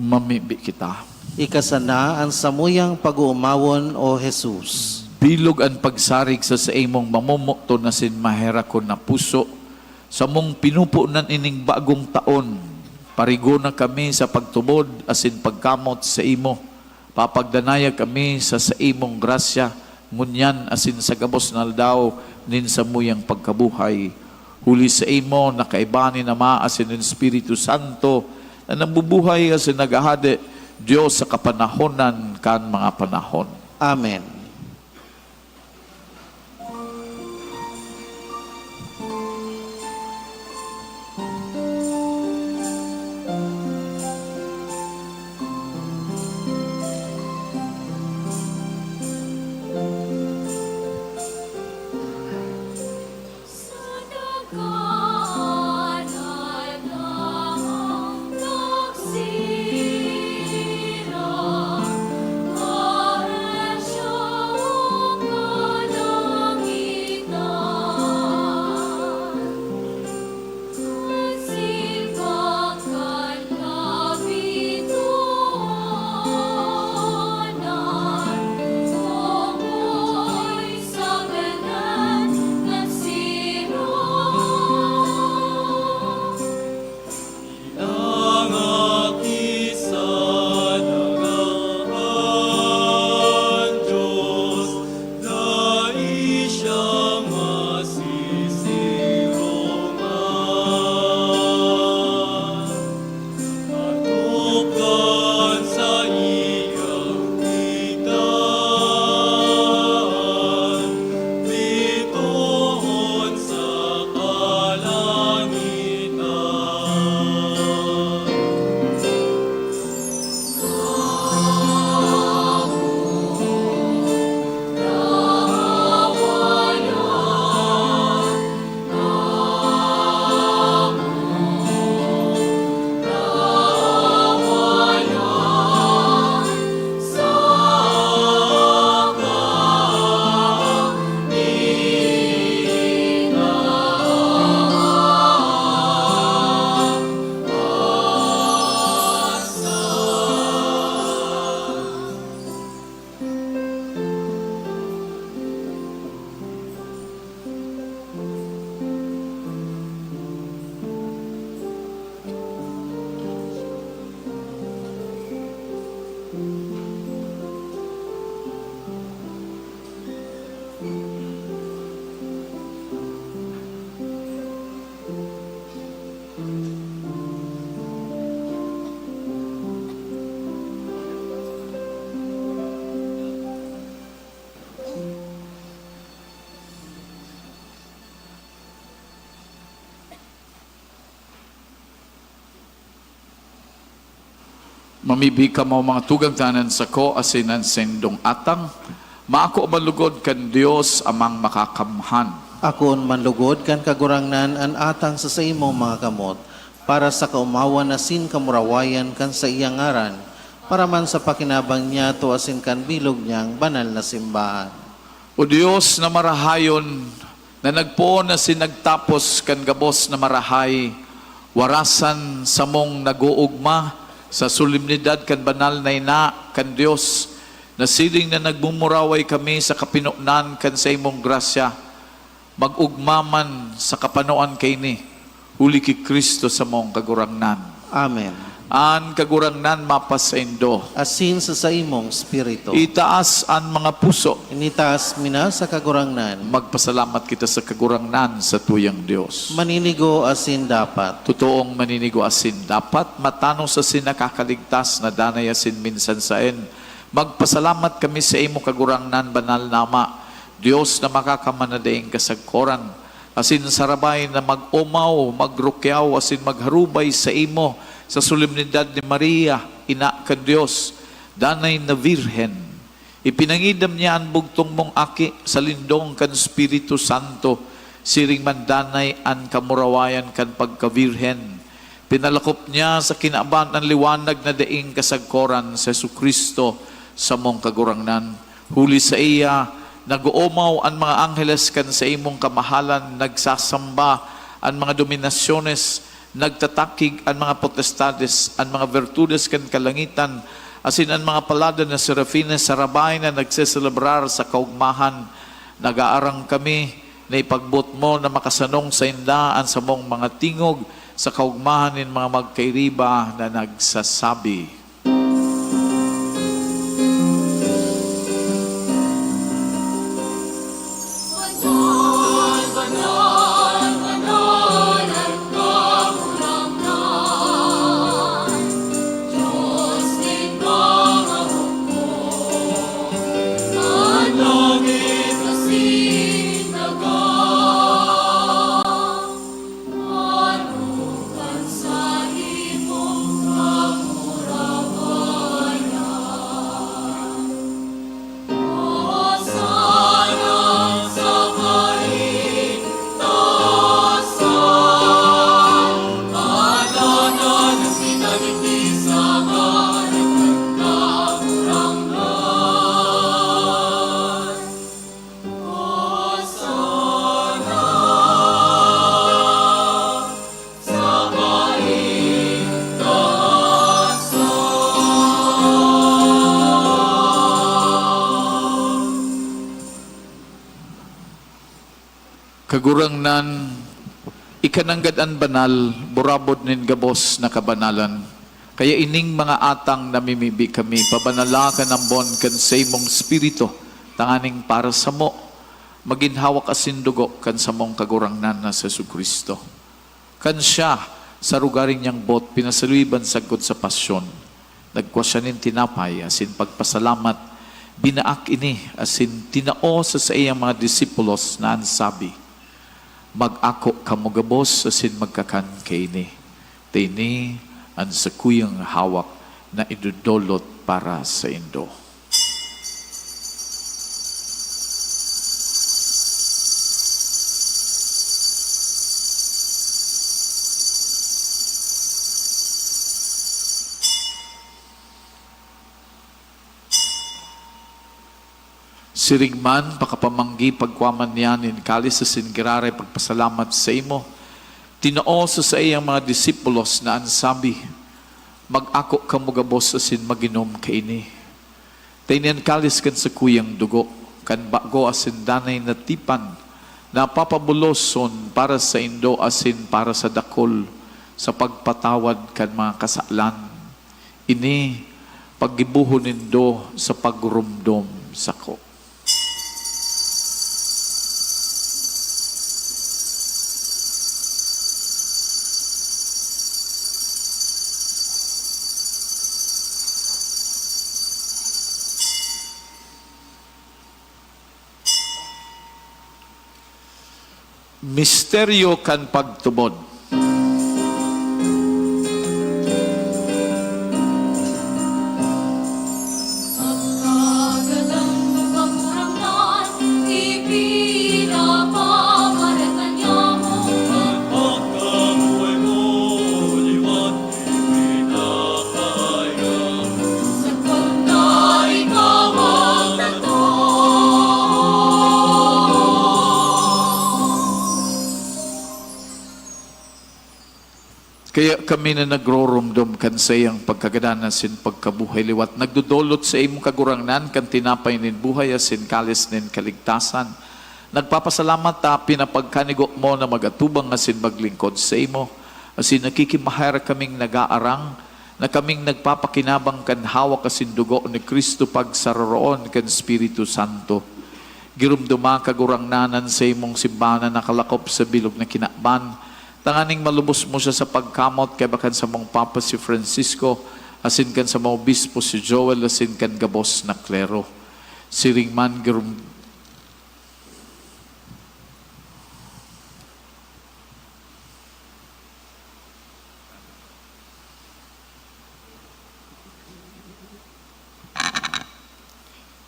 Mamibi kita. Ikasana ang samuyang pag-uumawon o Jesus. Bilog ang pagsarig sa imong mamumukto na sin maherakon na puso. Sa mong pinupunan ining bagong taon, parigo na kami sa pagtubod asin pagkamot sa imo. Papagdanaya kami sa imong grasya, ngunyan asin sa gabos na aldaw nin sa muyang pagkabuhay. Huli sa imo, nakaibani na maasin ng Espiritu Santo, na nabubuhay asin nagahade, Diyos sa kapanahonan kan mga panahon. Amen. Mamibi ka mo mga tugang tanan sa ko asinan sendong atang. Maako malugod kan Dios amang makakamhan. Akon manlugod kan kagurangnan an atang sa imong mga kamot. para sa kaumawan asin kamurawayan kan sa iyang ngaran, para man sa pakinabang niya to asin kan bilog niyang banal na simbahan. O Diyos na marahayon, na nagpoon na sinagtapos kan gabos na marahay, warasan sa mong naguugma, sa solemnidad kan banal na ina, kan Diyos, na siling na nagmumuraway kami sa kapinunan kan sa imong grasya, mag-ugmaman sa kapanoan kay ni, huli ki Kristo sa mong kagurangnan. Amen. An kagurangnan mapas sa indo. Asin sa imong spirito. Itaas an mga puso. Initaas mina sa kagurangnan. Magpasalamat kita sa kagurangnan sa tuyang Diyos. Maninigo asin dapat. Totoong maninigo asin. Dapat matanong sa sinakakaligtas na danay asin minsan saen. Magpasalamat kami sa imo kagurangnan banal nama. Diyos na makakamanadeing kasagkoran. Asin sarabay na mag-umaw, magrukyaw, asin magharubay sa imo sa solemnidad ni Maria, ina kan Diyos, danay na virhen. Ipinangidam niya ang bugtong mong aki sa lindong kan Espiritu Santo, siring man danay ang kamurawayan kan pagkavirhen. Pinalakop niya sa kinaaban ng liwanag na daing kasagkoran sa Jesucristo sa mong kagurangnan. Huli sa iya, nag-uumaw ang mga angheles kan sa imong kamahalan, nagsasamba ang mga dominasyones, nagtatakig ang mga potestades, ang mga virtudes kan kalangitan, asin ang mga palada na serafines sarabay na nagseselebrar sa kaugmahan. Nag-aarang kami na ipagbot mo na makasanong sa indaan sa mong mga tingog sa kaugmahan ng mga magkairiba na nagsasabi. Banal, banal, banal ang kagurangnan. Diyos din mga hukbo, ang langit asin dagat. Manukan sa imong kamurawayan. Hosana sa kaligtasan, alanan ang pinagiti sa harap ng kagurangnan. Hosana sa kaligtasan. Kagurangnan, ikananggad-an banal, burabod nin gabos na kabanalan. Kaya ining mga atang namimibi kami, pabanala ka ng bon kan sa imong spirito, tanganing para sa mo, maginhawak asin dugo kan sa mong kagurangnan na sa Jesucristo. Kan siya, sa rugaring niyang bot, pinasaluiban sagkod sa pasyon. Nagkwa siya nin tinapay, asin pagpasalamat, binaak ini, asin tinao sa iyang mga disipulos na ansabi, mag-ako kamugabos asin magkakan kay ni. Tini ang sakuyang hawak na idudolot para sa indo. Sirigman, pakapamanggi, pagkwaman niyan, inkalis sa singirare, pagpasalamat sa imo. Tinao sa iyang mga disipulos na ansabi, mag-ako kamugabos asin maginom kaini. Tainian kalis kan sa kuyang dugo, kan bago asin danay na tipan, na papabuloson para sa indo asin para sa dakol, sa pagpatawad kan mga kasalan. Ini, paggibuhon nindo sa pagrumdom sa ko. Misteryo kan pagtubod. Pagkagalang ng kagurangnan, ipinapamaratan niya mo. Pagkamuhay mo, Kaya kami na nagrorumdum kan sa iyang pagkagadanan sin pagkabuhay liwat. Nagdudulot sa imong kagurangnan kan tinapay nin buhay asin kalis nin kaligtasan. Nagpapasalamat ta pinapagkanigo mo na magatubang asin maglingkod sa imo. Asin nakikimahayar kaming nagaarang na kaming nagpapakinabang kan hawak asin dugo ni Kristo pagsaroroon kan Espiritu Santo. Girumduma kagurangnanan sa imong simbahan na nakalakop sa bilog na kinakban. Tanganing malubos mo siya sa pagkamot kay bakan sa mong Papa si Francisco, asin kan sa mong Obispo si Joel, asin kan gabos na klero. Siring man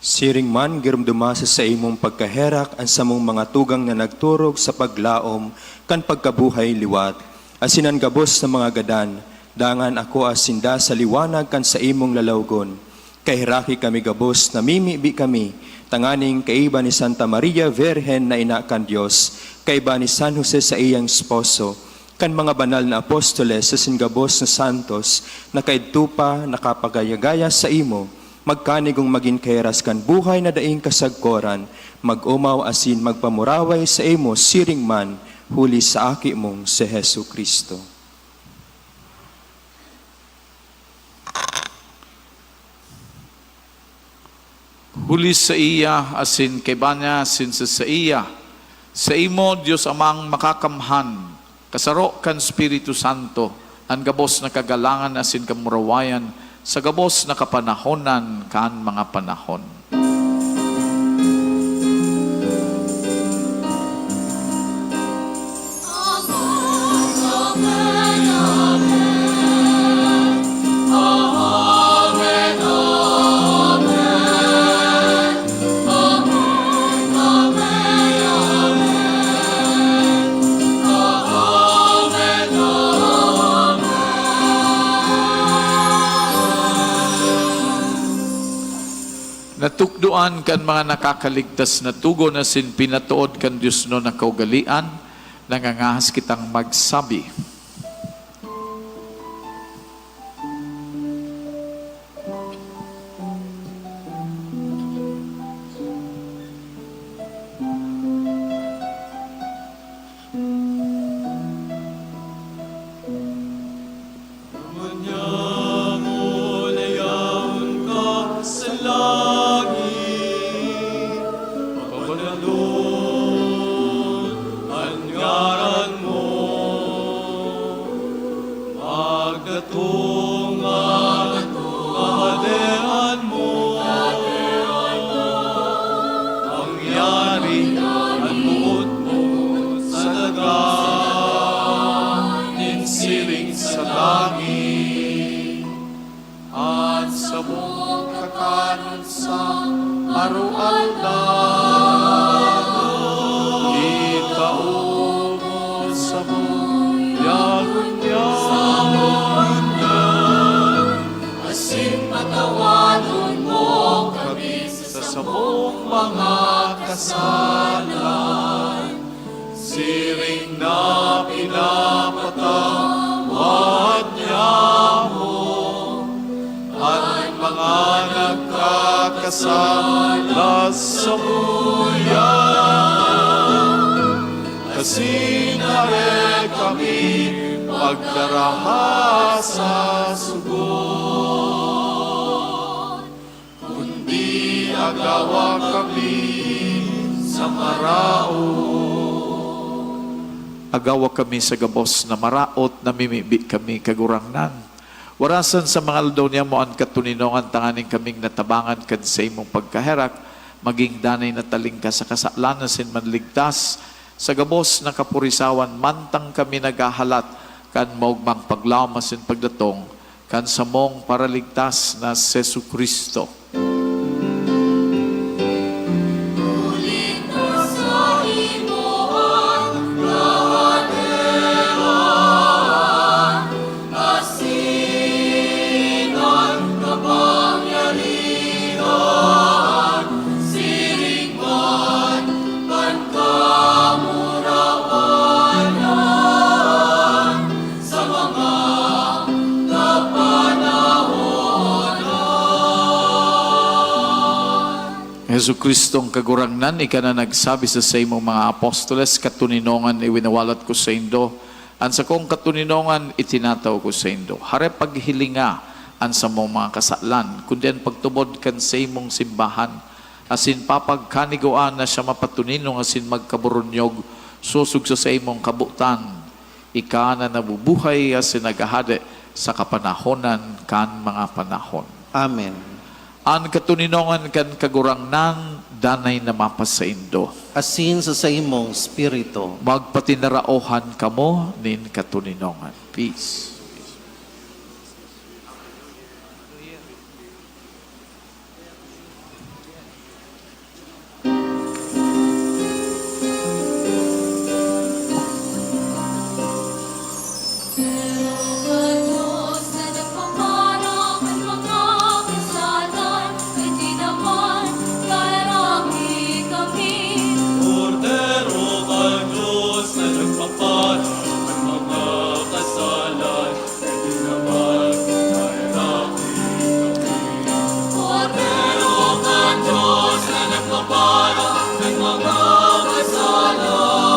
Siring man girumdumasa sa imong pagkaherak ang samong mga tugang na nagturog sa paglaom kan pagkabuhay liwat. Asinan gabos sa mga gadan, dangan ako asinda sa liwanag kan sa imong lalawgon. Kahiraki kami gabos, namimibi kami, tanganing kaiba ni Santa Maria Virgen na ina kan Dios, kaiba ni San Jose sa iyang esposo, kan mga banal na apostoles sa singabos na santos, na kaidtupa nakapagayagaya sa imo, magkanigong maging keras kan buhay na daing kasagkoran, mag-umaw asin magpamuraway sa imo siring man, huli sa aki mong si Hesu Kristo. huli sa iya asin kay banya asin sa iya. Sa imo Dios amang makakamhan, kasaro kan Espiritu Santo, ang gabos na kagalangan asin kamurawayan, sa gabos na kapanahonan kan mga panahon. Natukduan kan mga nakakaligtas na tugo na sin pinatuod kan Diyos no na kaugalian, nangangahas kitang magsabi. Siring na pinapatawad niya mo at mga nagkakasala sa buyan. Kasinare kami pagdaraha sa sugot, kundi agawa kami sa maraot. Agawa kami sa gabos na maraot, namimibi kami kagurangnan. Warasan sa mga aldaw niya mo ang katuninongan, tanganing kaming natabangan kad sa imong pagkaherak, maging danay na talingka sa kasalan na sin manligtas, sa gabos na kapurisawan, mantang kami nagahalat, kan maugmang paglaom sin pagdatong, kan samong paraligtas na Jesu Kristo. Sa mga Yesu Kristong kagurangnan, ika na nagsabi sa imong mga apostoles, katuninongan iwinawalat ko sa indo, an sa kong katuninongan itinataw ko sa indo. Hare paghilinga an sa mong mga kasalan, kundi ang pagtubod kan sa imong simbahan, asin papagkaniguan na siya mapatuninong asin magkaburunyog, susug sa imong kabutan, ika na nabubuhay asin nagahade sa kapanahonan kan mga panahon. Amen. An katuninongan kan kagurangnan, danay na mapas sa indo. Asin sa imong spirito. Magpatinaraohan kamo nin katuninongan. Peace. Diyos na nagpaparang at mga kasalan, hindi naman karami kami. Cordero ka Diyos na nagpaparang ng mga kasalan, hindi naman kairaki kami. Cordero ka Diyos na nagpaparang ng mga kasalan.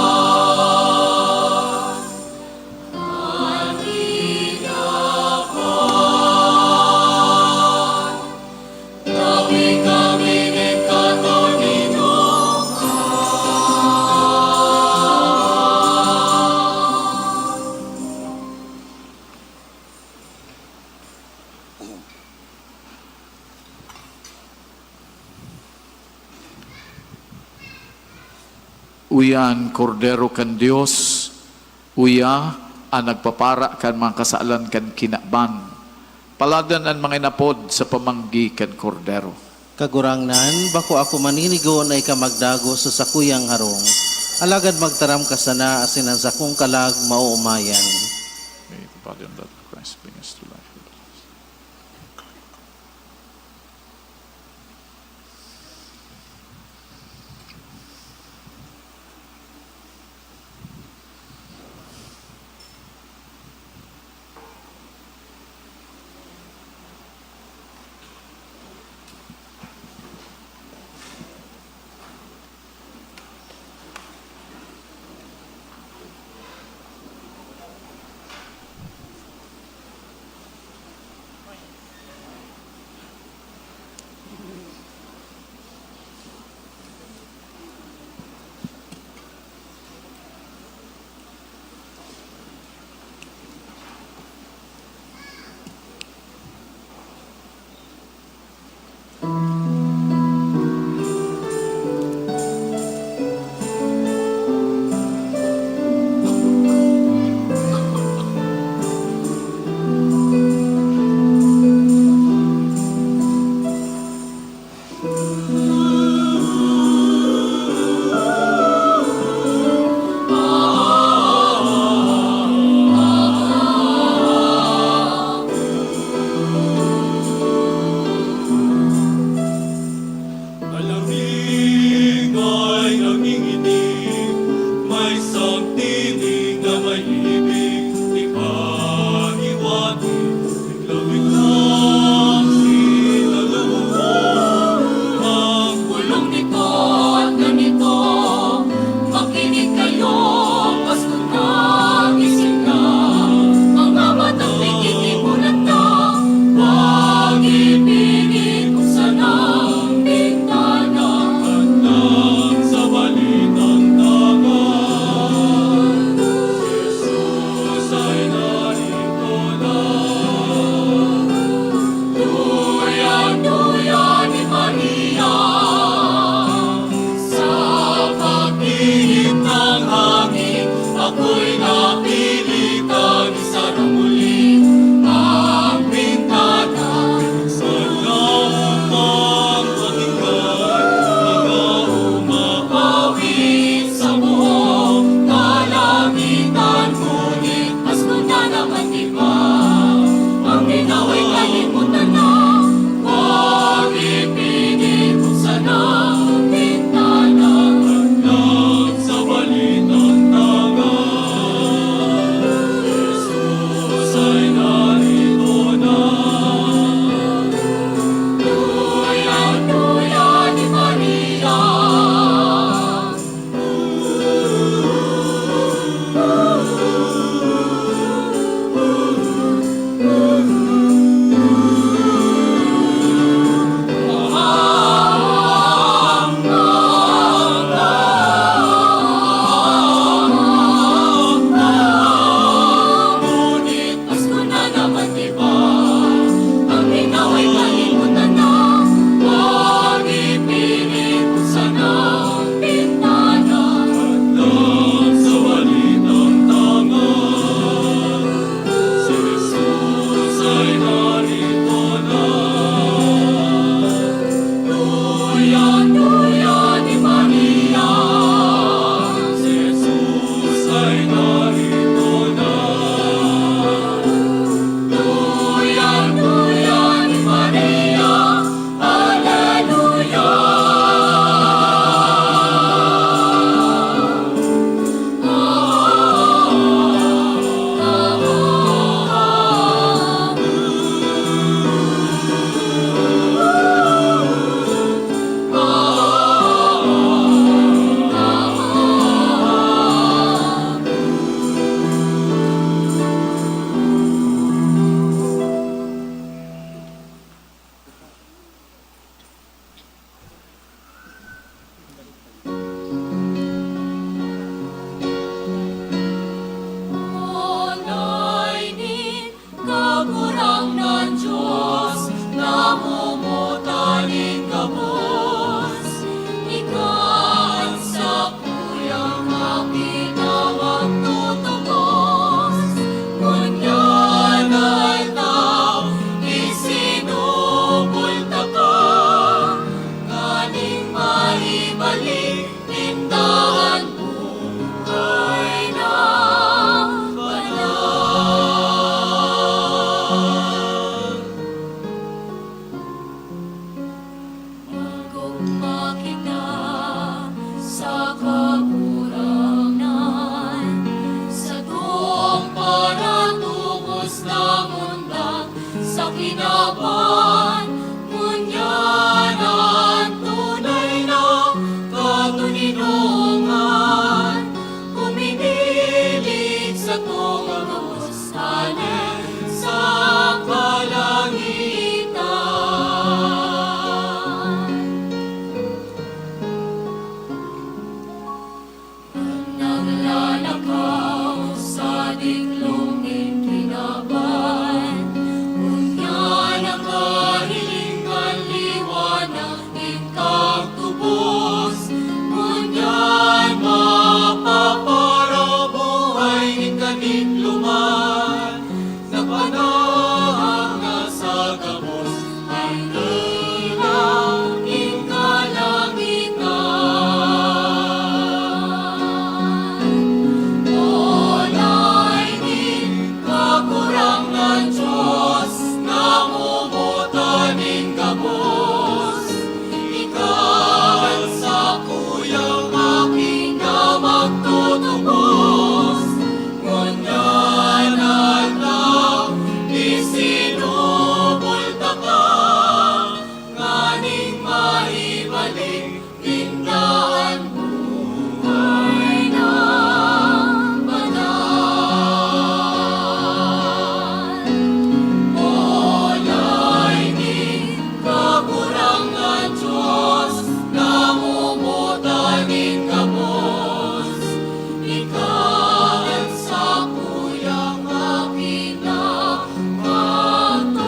Nawi kami ng Uyan, kordero kan Dios, uya, ang nagpapara kan mga kasalan kan kinakban. Paladan ang mga inapod sa pamanggi kan kordero. Kagurangnan, bako ako maninigo na ikamagdago sa sakuyang harong. Alagad magtaram ka sana asin ang sakong kalag mauumayan. May the body and blood of Christ bring us to life. Halen sa kalangitan. Naglalakaw sa diklungin kinaban, Kunyan ang kahilingan liwanag ikang tubos, Kunyan mapaparaw buhay ikanin luman, na panahang nasa gabos ay nilang ikalangitan. Walay din kakurangan Diyos, namumutaning gabos. Ikaw sa kuyang aking na magtutubos. Ngunyan na isinubulta ka, nganing maibalik tinglaan buhay na banal. Walay din kakurangan Diyos, namumutaning gabos. Ikaw sa kuyang aking na magtutubos.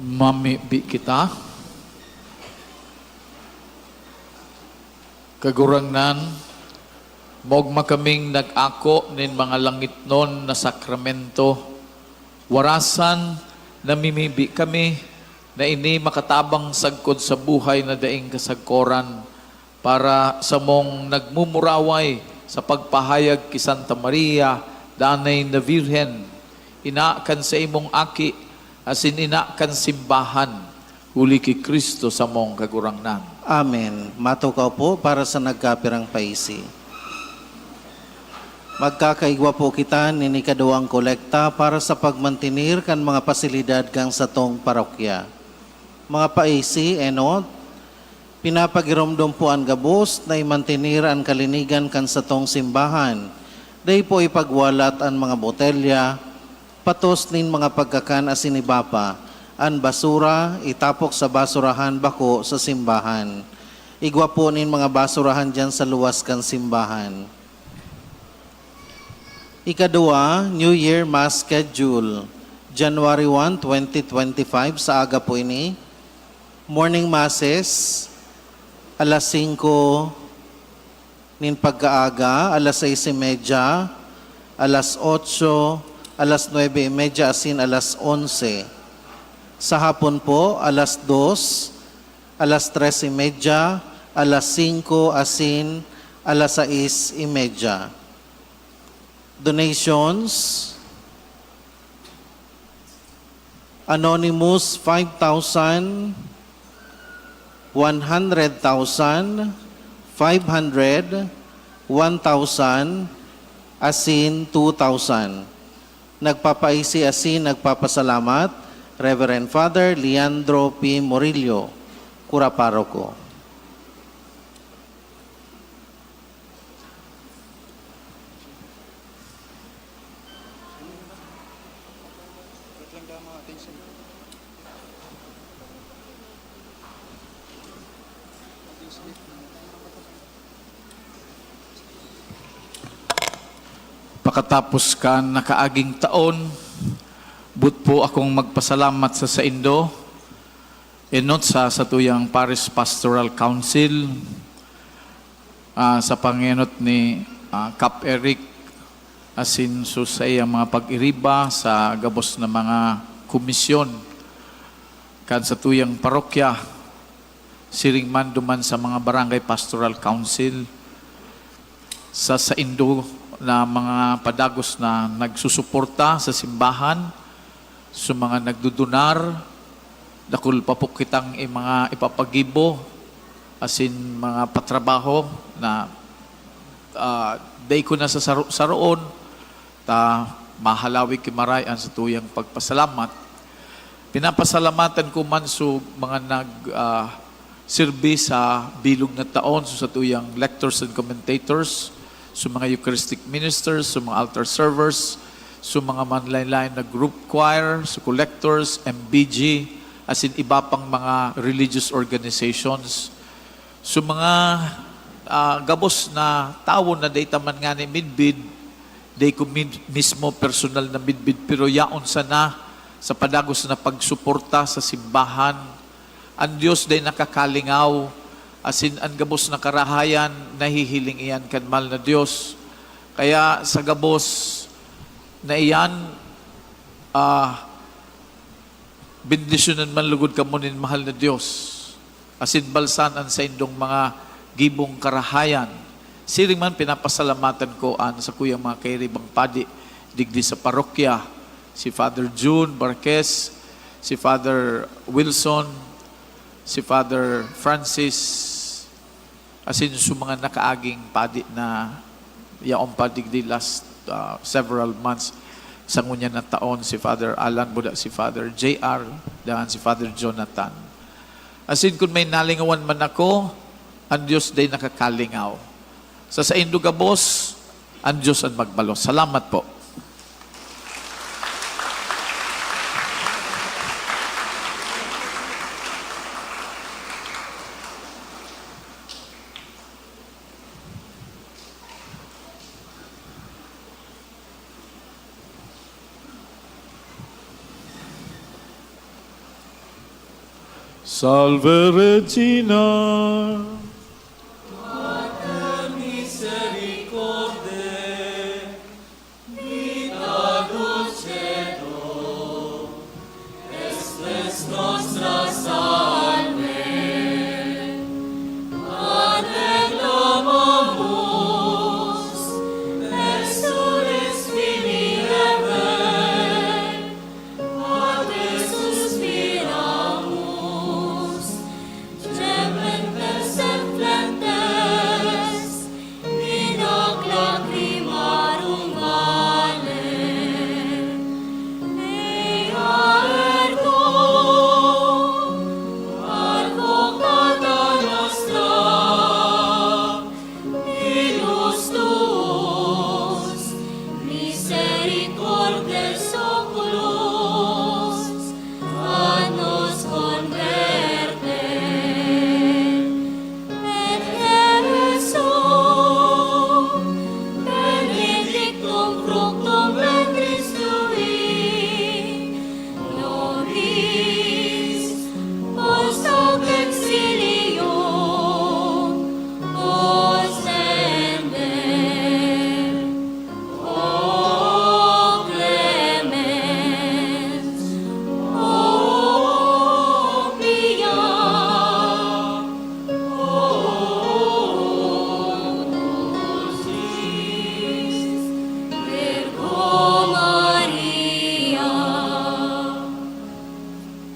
Mamibi kita. Kagurangnan, mogma kaming nag-ako nin mga langit non na sakramento. Warasan, namimibi kami na ini makatabang sagkod sa buhay na daing kasagkoran para sa mong nagmumuraway sa pagpahayag ki Santa Maria, danay na Virhen, inaakan sa imong aki, asin inaakan simbahan, huli ki Kristo sa mong kagurangnan. Amen. Matukaw po para sa nagkapirang paisi. Magkakaigwa po kita nini kaduang kolekta para sa pagmantinir kan mga pasilidad kang sa tong parokya. Mga paisi, enot, pinapagiromdom po ang gabos na imantinir ang kalinigan kan sa tong simbahan. Day po ipagwalat ang mga botelya, patos nin mga pagkakan asinibapa, an basura itapok sa basurahan bako sa simbahan. Igwa po nin mga basurahan dyan sa luwas kan simbahan. Ikadua, New Year Mass Schedule. January 1, 2025 sa aga po ini. Morning Masses, alas 5 nin pagkaaga, alas 6:30, alas 8, alas 9:30 asin alas 11. Sa hapon po, alas 2, alas 3:30, alas 5 asin alas 6:30. Donations, Anonymous 5,000, 100,000, 500, 1,000, asin 2,000. Nagpapaisi asin nagpapasalamat, Reverend Father Leandro P. Morillo, Cura Paroko. Pakatapos ka nakaaging taon, but po akong magpasalamat sa Indo, enot sa Satuyang Parish Pastoral Council, sa pangenot ni Cap Eric, asin susay ang mga pag-iriba sa gabos na mga komisyon kan sa tuyang parokya, siring man duman sa mga barangay pastoral council, sa Indo na mga padagos na nagsusuporta sa simbahan, sa mga nagdudunar, dakul pa po kitang mga ipapagibo, asin mga patrabaho na day ko na sa saroon, ta mahalawi kimarayan sa tuyang pagpasalamat. Pinapasalamatan ko man so mga sirbi sa bilog na taon, so sa tuyang lectors and commentators, sa mga Eucharistic ministers, sa mga altar servers, sa mga manlain-lain na group choir, sa collectors, MBG, as in iba pang mga religious organizations, sa mga gabos na tao na day taman nga ni midbid, day ko mismo personal na midbid, pero yaon sana sa padagos na pagsuporta sa simbahan. Ang Diyos day nakakalingaw, asin ang gabos na karahayan, nahihiling iyan kan mahal na Diyos. Kaya sa gabos na iyan, bendisyonan man lugod ka mo nin mahal na Diyos. Asin balsanan sa indong mga gibong karahayan. Siring man pinapasalamatan ko sa kuyang mga kairibang padi, digdi sa parokya, si Father June Barquez, si Father Wilson, si Father Francis, asin sa mga nakaaging padi na yaong padigdi last several months sa ngunya na taon, si Father Alan Buda, si Father JR, dan si Father Jonathan. Asin kung may nalingawan man ako, ang Diyos day nakakalingaw. Sa Indugabos, ang Diyos ang magbalos. Salamat po. Salve Regina.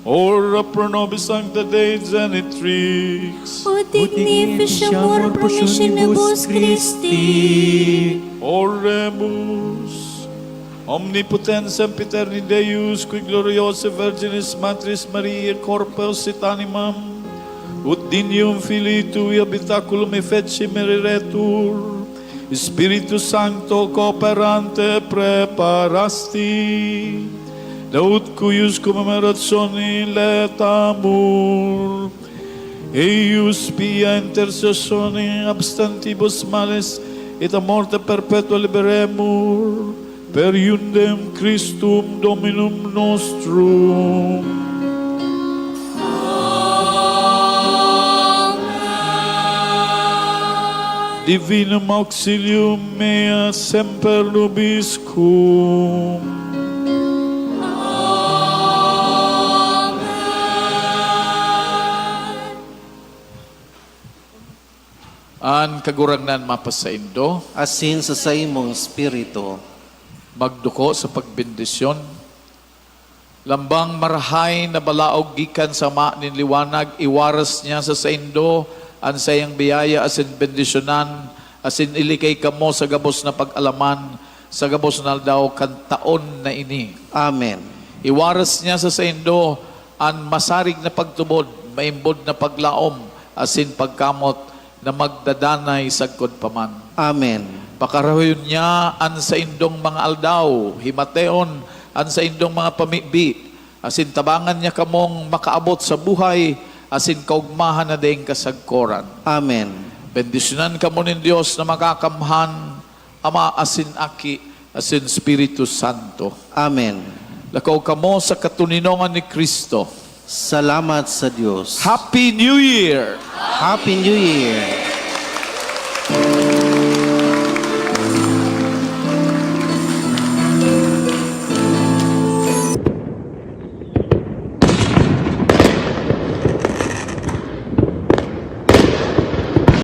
Ora pro nobis sancta Dei genitrix. O dignificiamur promissionibus Christi. Oremus. Omnipotens sempiterni Deus, qui gloriosa Virginis Matris Mariae corpus et animam, ut dignium Filii Tui habitaculum effeci meriretur, Spiritus Sancto cooperante preparasti, Daud cuius commemorationi letamur, eius pia intercessione abstantibus males et a morte perpetua liberemur, per iundem Christum Dominum nostrum. Divinum auxilium mea semper nobiscum. man kagurangnan mapasaindo, asin sa imong espiritu. magduko sa pagbendisyon. Lambang marahay na balaog gikan sa nin liwanag, iwaras niya sa saindo, ang sayang biyaya asin bendisyonan, asin ilikay kamo sa gabos na pag-alaman, sa gabos na daw kan taon na ini. Amen. Iwaras niya sa saindo, ang masarig na pagtubod, maimbod na paglaom, asin pagkamot, na magdadanay sagkod paman. Amen. Pakarayon niya an sa indong mga aldaw, himateon, an sa indong mga pamibi, asin tabangan niya kamong makaabot sa buhay, asin kaugmahan na ding kasagkoran. Amen. Bendisyonan kamo ng Diyos na makakamhan, Ama asin Aki, asin Espiritu Santo. Amen. Lakaw kamo sa katuninongan ni Kristo. Salamat sa Diyos. Happy New Year! Happy New Year!